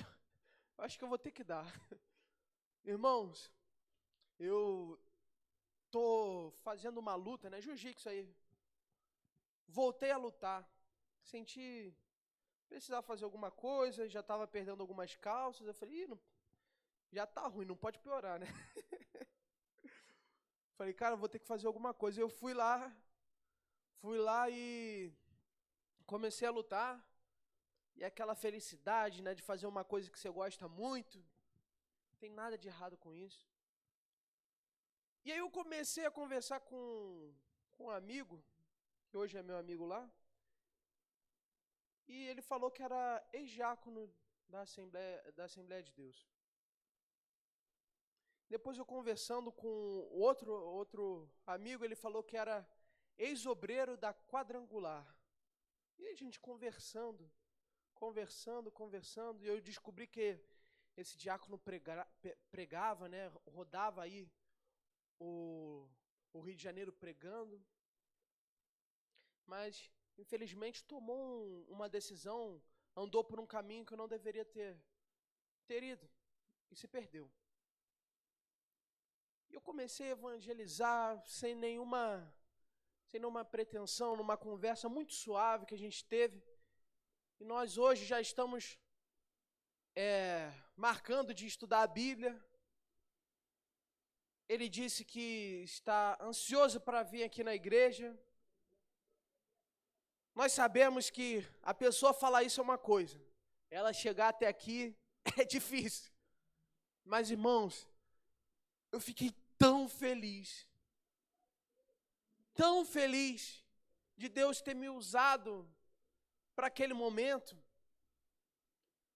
eu acho que eu vou ter que dar. Irmãos, eu tô fazendo uma luta, né? Jiu-jitsu aí. Voltei a lutar. Senti precisar fazer alguma coisa, já estava perdendo algumas calças. Eu falei, Ih, não, já tá ruim, não pode piorar, né? Falei, cara, vou ter que fazer alguma coisa. Eu fui lá e comecei a lutar. E aquela felicidade, né, de fazer uma coisa que você gosta muito. Não tem nada de errado com isso. E aí eu comecei a conversar com um amigo, que hoje é meu amigo lá. E ele falou que era ex-diácono da Assembleia de Deus. Depois eu conversando com outro amigo, ele falou que era ex-obreiro da Quadrangular. E a gente conversando, e eu descobri que esse diácono pregava, né, rodava aí o Rio de Janeiro pregando, mas infelizmente tomou uma decisão, andou por um caminho que eu não deveria ter ido, e se perdeu. E eu comecei a evangelizar sem nenhuma pretensão, numa conversa muito suave que a gente teve. E nós hoje já estamos marcando de estudar a Bíblia. Ele disse que está ansioso para vir aqui na igreja. Nós sabemos que a pessoa falar isso é uma coisa, ela chegar até aqui é difícil. Mas, irmãos, eu fiquei tão feliz de Deus ter me usado para aquele momento.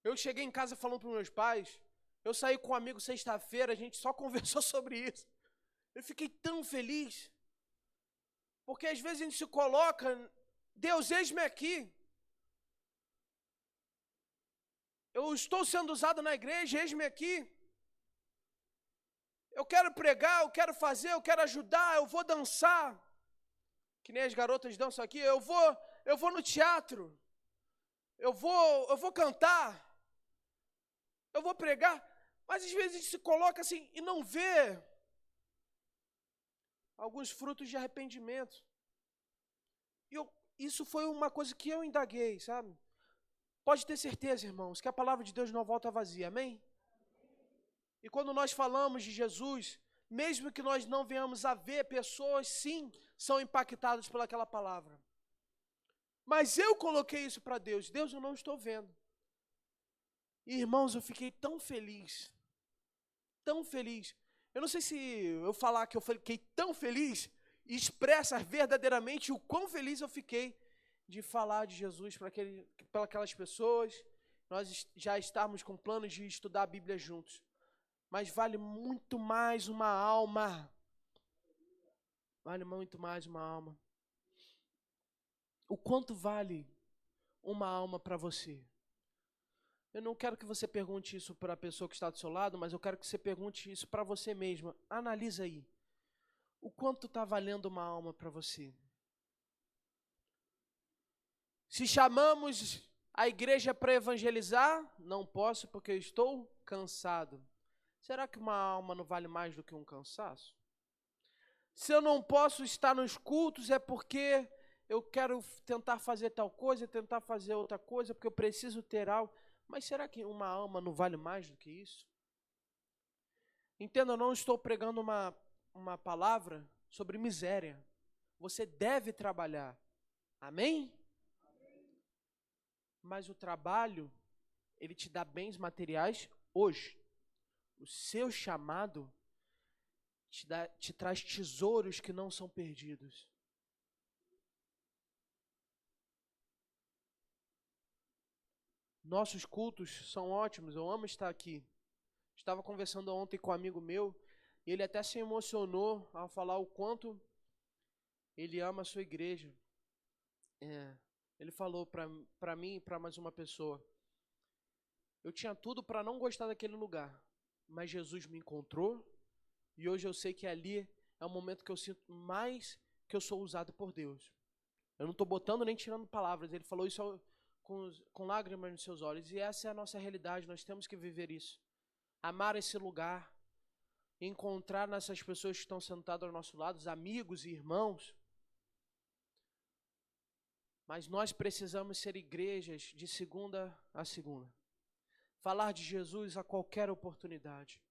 Eu cheguei em casa falando para os meus pais, eu saí com um amigo sexta-feira, a gente só conversou sobre isso. Eu fiquei tão feliz, porque às vezes a gente se coloca, Deus, eis-me aqui. Eu estou sendo usado na igreja, eis-me aqui. Eu quero pregar, eu quero fazer, eu quero ajudar, eu vou dançar. Que nem as garotas dançam aqui, eu vou no teatro. Eu vou cantar. Eu vou pregar. Mas às vezes a gente se coloca assim e não vê alguns frutos de arrependimento. E isso foi uma coisa que eu indaguei, sabe? Pode ter certeza, irmãos, que a palavra de Deus não volta vazia, amém? E quando nós falamos de Jesus, mesmo que nós não venhamos a ver, pessoas sim são impactadas pelaquela palavra. Mas eu coloquei isso para Deus. Deus, eu não estou vendo. E, irmãos, eu fiquei tão feliz. Tão feliz. Eu não sei se eu falar que eu fiquei tão feliz, expressa verdadeiramente o quão feliz eu fiquei de falar de Jesus para aquelas pessoas. Nós já estávamos com planos de estudar a Bíblia juntos. Mas vale muito mais uma alma. Vale muito mais uma alma. O quanto vale uma alma para você? Eu não quero que você pergunte isso para a pessoa que está do seu lado, mas eu quero que você pergunte isso para você mesma. Analisa aí. O quanto está valendo uma alma para você? Se chamamos a igreja para evangelizar, não posso porque eu estou cansado. Será que uma alma não vale mais do que um cansaço? Se eu não posso estar nos cultos é porque eu quero tentar fazer tal coisa, tentar fazer outra coisa, porque eu preciso ter algo. Mas será que uma alma não vale mais do que isso? Entenda, eu não estou pregando uma palavra sobre miséria. Você deve trabalhar. Amém? Mas o trabalho, ele te dá bens materiais hoje. O seu chamado te traz tesouros que não são perdidos. Nossos cultos são ótimos, eu amo estar aqui. Estava conversando ontem com um amigo meu, e ele até se emocionou ao falar o quanto ele ama a sua igreja. Ele falou para mim e para mais uma pessoa, eu tinha tudo para não gostar daquele lugar, mas Jesus me encontrou, e hoje eu sei que ali é o momento que eu sinto mais que eu sou usado por Deus. Eu não estou botando nem tirando palavras, ele falou isso com lágrimas nos seus olhos, e essa é a nossa realidade, nós temos que viver isso. Amar esse lugar, encontrar nessas pessoas que estão sentadas ao nosso lado, os amigos e irmãos. Mas nós precisamos ser igrejas de segunda a segunda. Falar de Jesus a qualquer oportunidade.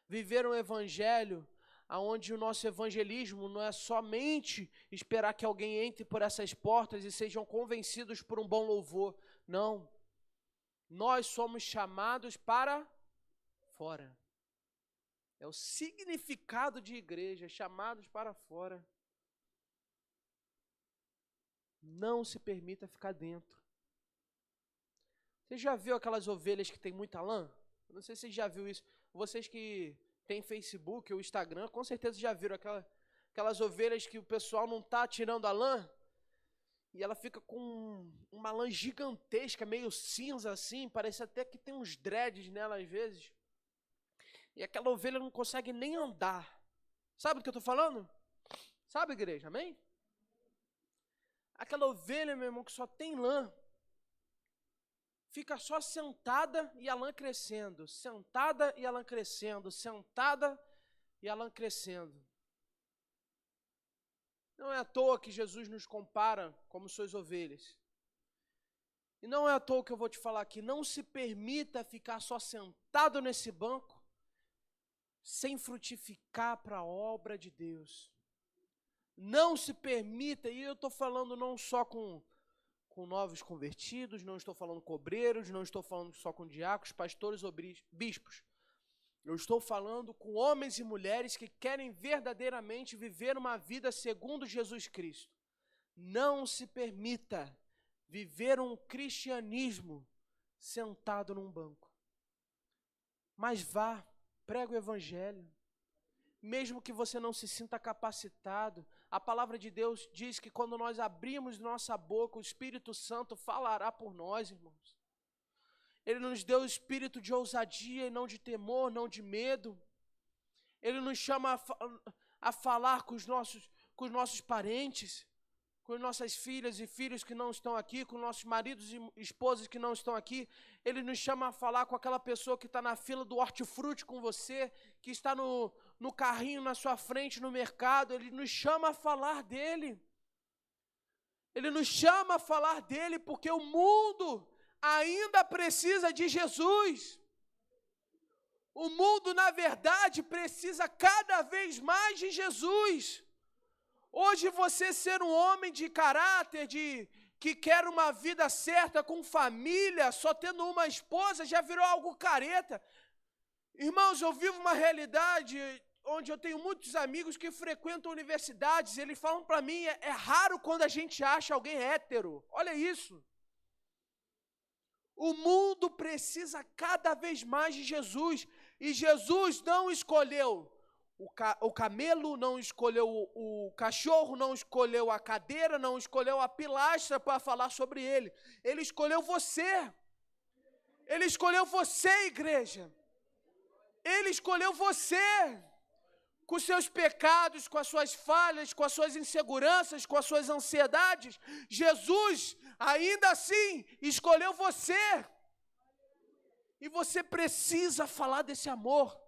Viver um evangelho onde o nosso evangelismo não é somente esperar que alguém entre por essas portas e sejam convencidos por um bom louvor. Não. Nós somos chamados para fora. É o significado de igreja, chamados para fora. Não se permita ficar dentro. Você já viu aquelas ovelhas que tem muita lã? Eu não sei se você já viu isso. Vocês que têm Facebook ou Instagram, com certeza já viram aquelas ovelhas que o pessoal não está tirando a lã e ela fica com uma lã gigantesca, meio cinza assim, parece até que tem uns dreads nela às vezes. E aquela ovelha não consegue nem andar. Sabe do que eu estou falando? Sabe, igreja? Amém? Aquela ovelha, meu irmão, que só tem lã, fica só sentada e a lã crescendo, sentada e a lã crescendo, sentada e a lã crescendo. Não é à toa que Jesus nos compara como suas ovelhas. E não é à toa que eu vou te falar aqui, não se permita ficar só sentado nesse banco, sem frutificar para a obra de Deus. Não se permita, e eu estou falando não só com novos convertidos, não estou falando com obreiros, não estou falando só com diáconos, pastores ou bispos. Eu estou falando com homens e mulheres que querem verdadeiramente viver uma vida segundo Jesus Cristo. Não se permita viver um cristianismo sentado num banco. Mas vá, prega o evangelho. Mesmo que você não se sinta capacitado, a palavra de Deus diz que quando nós abrimos nossa boca, o Espírito Santo falará por nós, irmãos. Ele nos deu o espírito de ousadia e não de temor, não de medo. Ele nos chama a falar com os nossos parentes, com nossas filhas e filhos que não estão aqui, com nossos maridos e esposas que não estão aqui. Ele nos chama a falar com aquela pessoa que está na fila do hortifruti com você, que está no carrinho na sua frente no mercado. Ele nos chama a falar dele. Ele nos chama a falar dele porque o mundo ainda precisa de Jesus. O mundo, na verdade, precisa cada vez mais de Jesus. Hoje você ser um homem de caráter, que quer uma vida certa, com família, só tendo uma esposa, já virou algo careta. Irmãos, eu vivo uma realidade onde eu tenho muitos amigos que frequentam universidades, eles falam para mim, é raro quando a gente acha alguém hétero. Olha isso. O mundo precisa cada vez mais de Jesus, e Jesus não escolheu o camelo, não escolheu o cachorro, não escolheu a cadeira, não escolheu a pilastra para falar sobre ele. Ele escolheu você. Ele escolheu você, igreja. Ele escolheu você. Com os seus pecados, com as suas falhas, com as suas inseguranças, com as suas ansiedades. Jesus, ainda assim, escolheu você. E você precisa falar desse amor.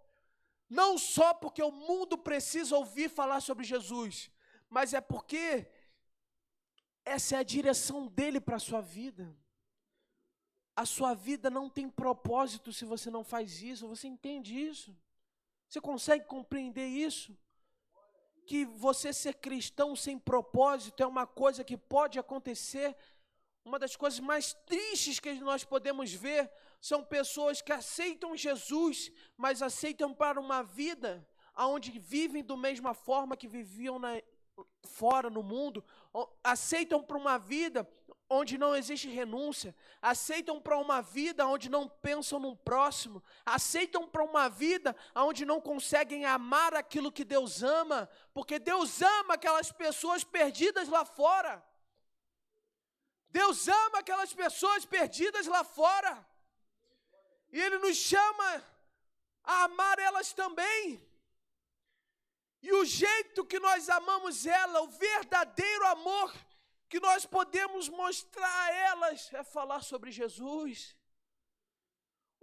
Não só porque o mundo precisa ouvir falar sobre Jesus, mas é porque essa é a direção dele para a sua vida. A sua vida não tem propósito se você não faz isso. Você entende isso? Você consegue compreender isso? Que você ser cristão sem propósito é uma coisa que pode acontecer. Uma das coisas mais tristes que nós podemos ver são pessoas que aceitam Jesus, mas aceitam para uma vida onde vivem da mesma forma que viviam fora no mundo, aceitam para uma vida onde não existe renúncia, aceitam para uma vida onde não pensam no próximo, aceitam para uma vida onde não conseguem amar aquilo que Deus ama, porque Deus ama aquelas pessoas perdidas lá fora. Deus ama aquelas pessoas perdidas lá fora. E Ele nos chama a amar elas também. E o jeito que nós amamos ela, o verdadeiro amor que nós podemos mostrar a elas é falar sobre Jesus.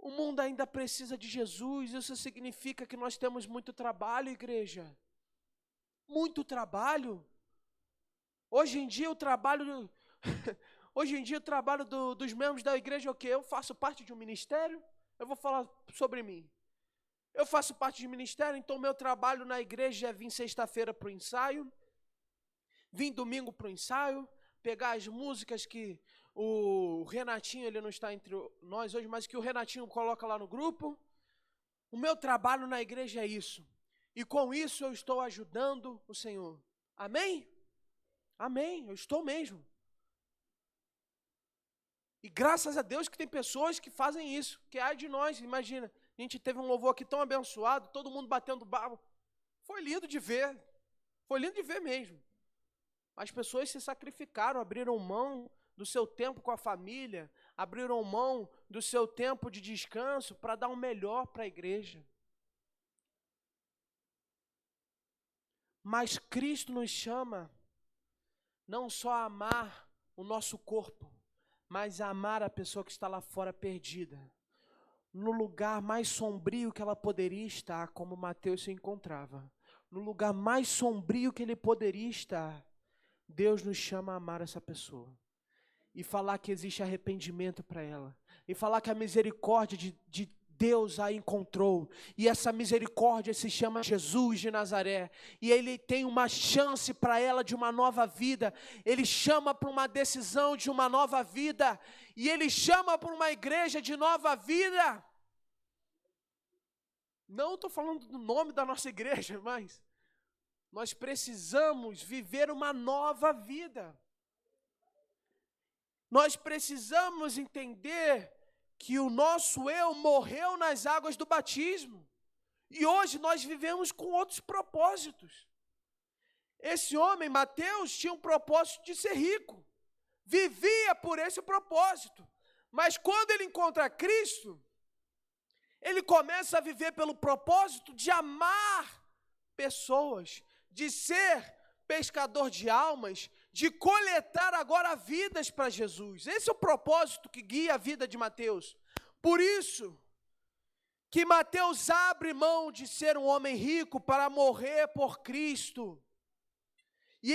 O mundo ainda precisa de Jesus. Isso significa que nós temos muito trabalho, igreja. Muito trabalho. Hoje em dia o trabalho dos membros da igreja é o quê? Eu faço parte de um ministério. Eu vou falar sobre mim. Eu faço parte de um ministério, então meu trabalho na igreja é vir sexta-feira para o ensaio, vir domingo para o ensaio, pegar as músicas que o Renatinho, ele não está entre nós hoje, mas que o Renatinho coloca lá no grupo. O meu trabalho na igreja é isso. E com isso eu estou ajudando o Senhor. Amém? Amém, eu estou mesmo. E graças a Deus que tem pessoas que fazem isso, que ai de nós, imagina, a gente teve um louvor aqui tão abençoado, todo mundo batendo barro. Foi lindo de ver mesmo. As pessoas se sacrificaram, abriram mão do seu tempo com a família, abriram mão do seu tempo de descanso para dar o melhor para a igreja. Mas Cristo nos chama não só a amar o nosso corpo, mas a amar a pessoa que está lá fora perdida, no lugar mais sombrio que ela poderia estar, como Mateus se encontrava. No lugar mais sombrio que ele poderia estar, Deus nos chama a amar essa pessoa. E falar que existe arrependimento para ela. E falar que a misericórdia de Deus a encontrou. E essa misericórdia se chama Jesus de Nazaré. E Ele tem uma chance para ela de uma nova vida. Ele chama para uma decisão de uma nova vida. E Ele chama para uma igreja de nova vida. Não estou falando do nome da nossa igreja, mas nós precisamos viver uma nova vida. Nós precisamos entender que o nosso eu morreu nas águas do batismo. E hoje nós vivemos com outros propósitos. Esse homem, Mateus, tinha um propósito de ser rico. Vivia por esse propósito. Mas quando ele encontra Cristo, ele começa a viver pelo propósito de amar pessoas, de ser pescador de almas, de coletar agora vidas para Jesus. Esse é o propósito que guia a vida de Mateus. Por isso que Mateus abre mão de ser um homem rico para morrer por Cristo. E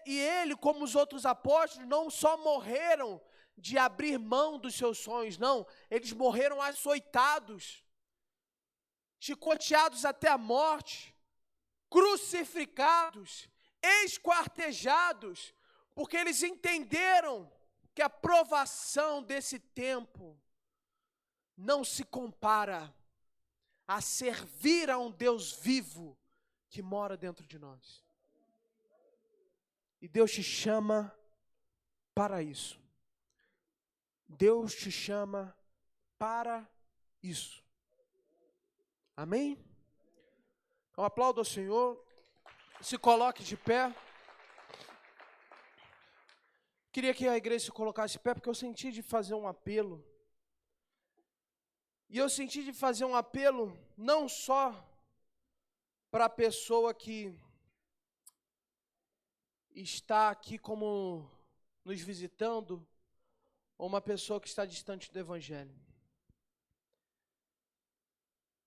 ele, como os outros apóstolos, não só morreram de abrir mão dos seus sonhos, não. Eles morreram açoitados, chicoteados até a morte, crucificados, esquartejados, porque eles entenderam que a provação desse tempo não se compara a servir a um Deus vivo que mora dentro de nós. E Deus te chama para isso. Deus te chama para isso. Amém? Então aplauda ao Senhor. Se coloque de pé. Queria que a igreja se colocasse de pé, porque eu senti de fazer um apelo. E eu senti de fazer um apelo não só para a pessoa que está aqui como nos visitando, ou uma pessoa que está distante do Evangelho.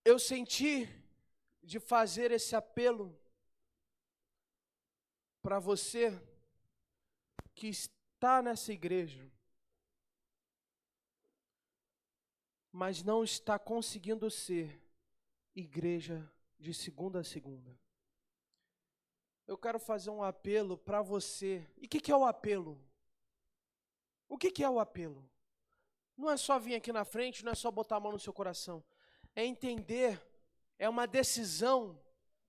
Eu senti de fazer esse apelo para você que está nessa igreja, mas não está conseguindo ser igreja de segunda a segunda. Eu quero fazer um apelo para você. E o que é o apelo? O que é o apelo? Não é só vir aqui na frente, não é só botar a mão no seu coração. É entender, é uma decisão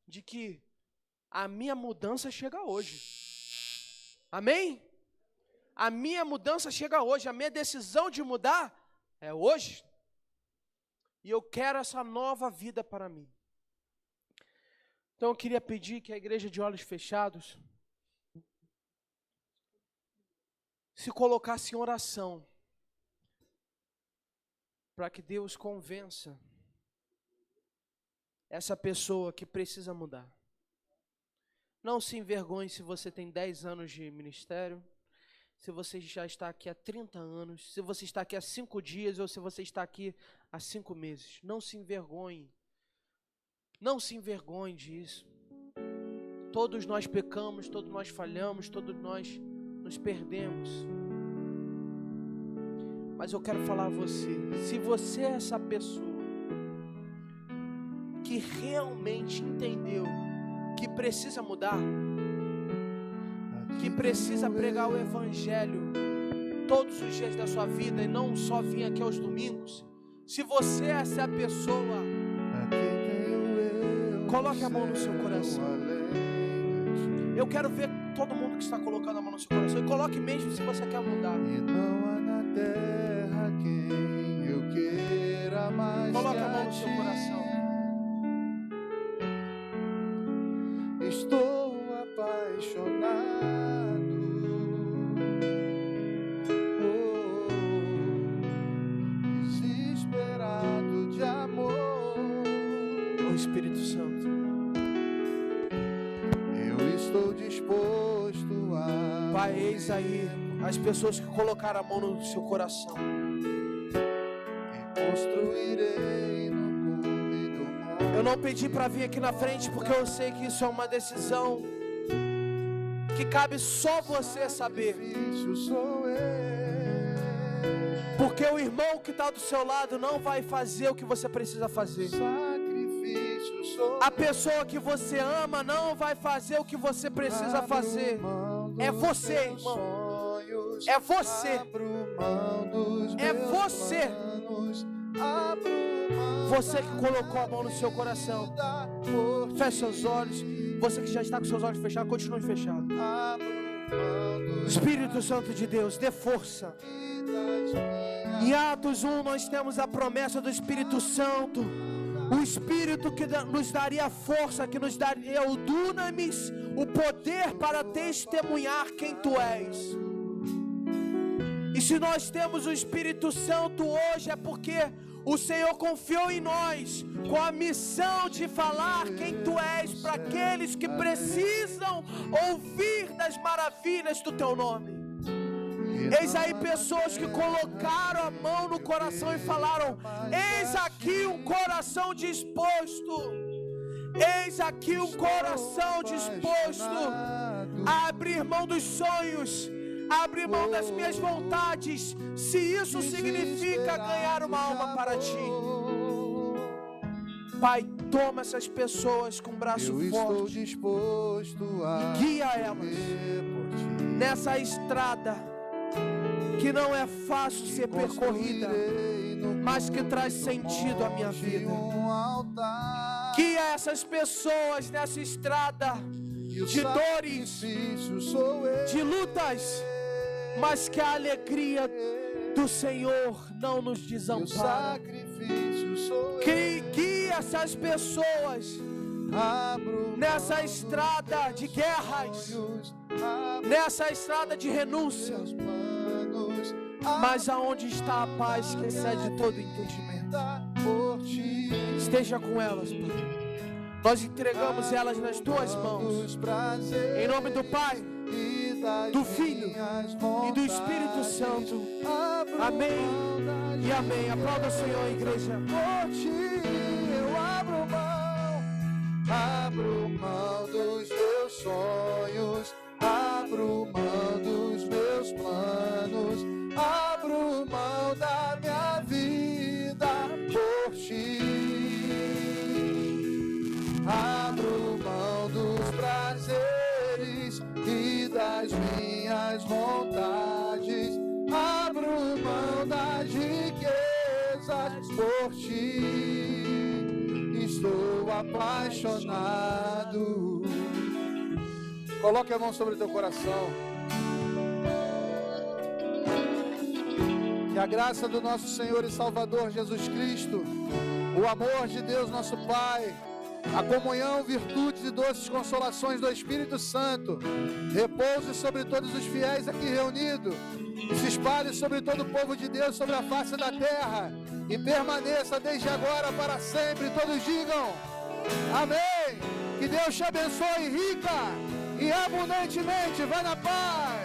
de que a minha mudança chega hoje. Amém? A minha mudança chega hoje, a minha decisão de mudar é hoje. E eu quero essa nova vida para mim. Então eu queria pedir que a igreja de olhos fechados se colocasse em oração para que Deus convença essa pessoa que precisa mudar. Não se envergonhe se você tem 10 anos de ministério. se você já está aqui há 30 anos, se você está aqui há 5 dias ou se você está aqui há 5 meses. Não se envergonhe. Não se envergonhe disso. Todos nós pecamos, todos nós falhamos, todos nós nos perdemos. Mas eu quero falar a você, se você é essa pessoa que realmente entendeu que precisa mudar, que precisa pregar o Evangelho todos os dias da sua vida e não só vir aqui aos domingos, se você é essa pessoa, coloque a mão no seu coração. Eu quero ver todo mundo que está colocando a mão no seu coração. E coloque mesmo se você quer mudar. E não há na terra quem eu queira mais. Coloque a mão no seu coração. Estou apaixonado. Desesperado de amor. O Espírito Santo. Estou disposto a... Pai, eis aí as pessoas que colocaram a mão no seu coração. E construirei no cume do monte. Eu não pedi para vir aqui na frente porque eu sei que isso é uma decisão que cabe só você saber. Sou eu. Porque o irmão que está do seu lado não vai fazer o que você precisa fazer. A pessoa que você ama não vai fazer o que você precisa fazer. É você, irmão. É você. É você. Você que colocou a mão no seu coração. Feche seus olhos. Você que já está com seus olhos fechados, continue fechado. Espírito Santo de Deus, dê força. Em Atos 1 nós temos a promessa do Espírito Santo. O Espírito que nos daria força, que nos daria o dunamis, o poder para testemunhar quem Tu és. E se nós temos o Espírito Santo hoje, é porque o Senhor confiou em nós com a missão de falar quem Tu és para aqueles que precisam ouvir das maravilhas do Teu nome. Eis aí pessoas que colocaram a mão no coração e falaram: eis aqui um coração disposto. Eis aqui um coração disposto a abrir mão dos sonhos, a abrir mão das minhas vontades, se isso significa ganhar uma alma para Ti. Pai, toma essas pessoas com o braço forte, guia elas nessa estrada que não é fácil ser percorrida, mas que traz sentido à minha vida. Guia essas pessoas nessa estrada de dores, de lutas, mas que a alegria do Senhor não nos desampara. Que guia essas pessoas nessa estrada de guerras, nessa estrada de renúncias, mas aonde está a paz que excede todo entendimento? Esteja com elas, Pai. Nós entregamos elas nas Tuas mãos. Em nome do Pai, do Filho e do Espírito Santo. Amém e amém. Aplauda o Senhor, igreja. Por Ti eu abro mão dos meus sonhos, abro mão dos meus planos, abro mão da minha vida por Ti. Abro mão dos prazeres e das minhas vontades, abro mão das riquezas por Ti. Estou apaixonado. Coloque a mão sobre o teu coração. Que a graça do nosso Senhor e Salvador Jesus Cristo, o amor de Deus nosso Pai, a comunhão, virtudes e doces consolações do Espírito Santo repouse sobre todos os fiéis aqui reunidos e se espalhe sobre todo o povo de Deus sobre a face da terra e permaneça desde agora para sempre. Todos digam amém. Que Deus te abençoe rica e abundantemente. Vai na paz.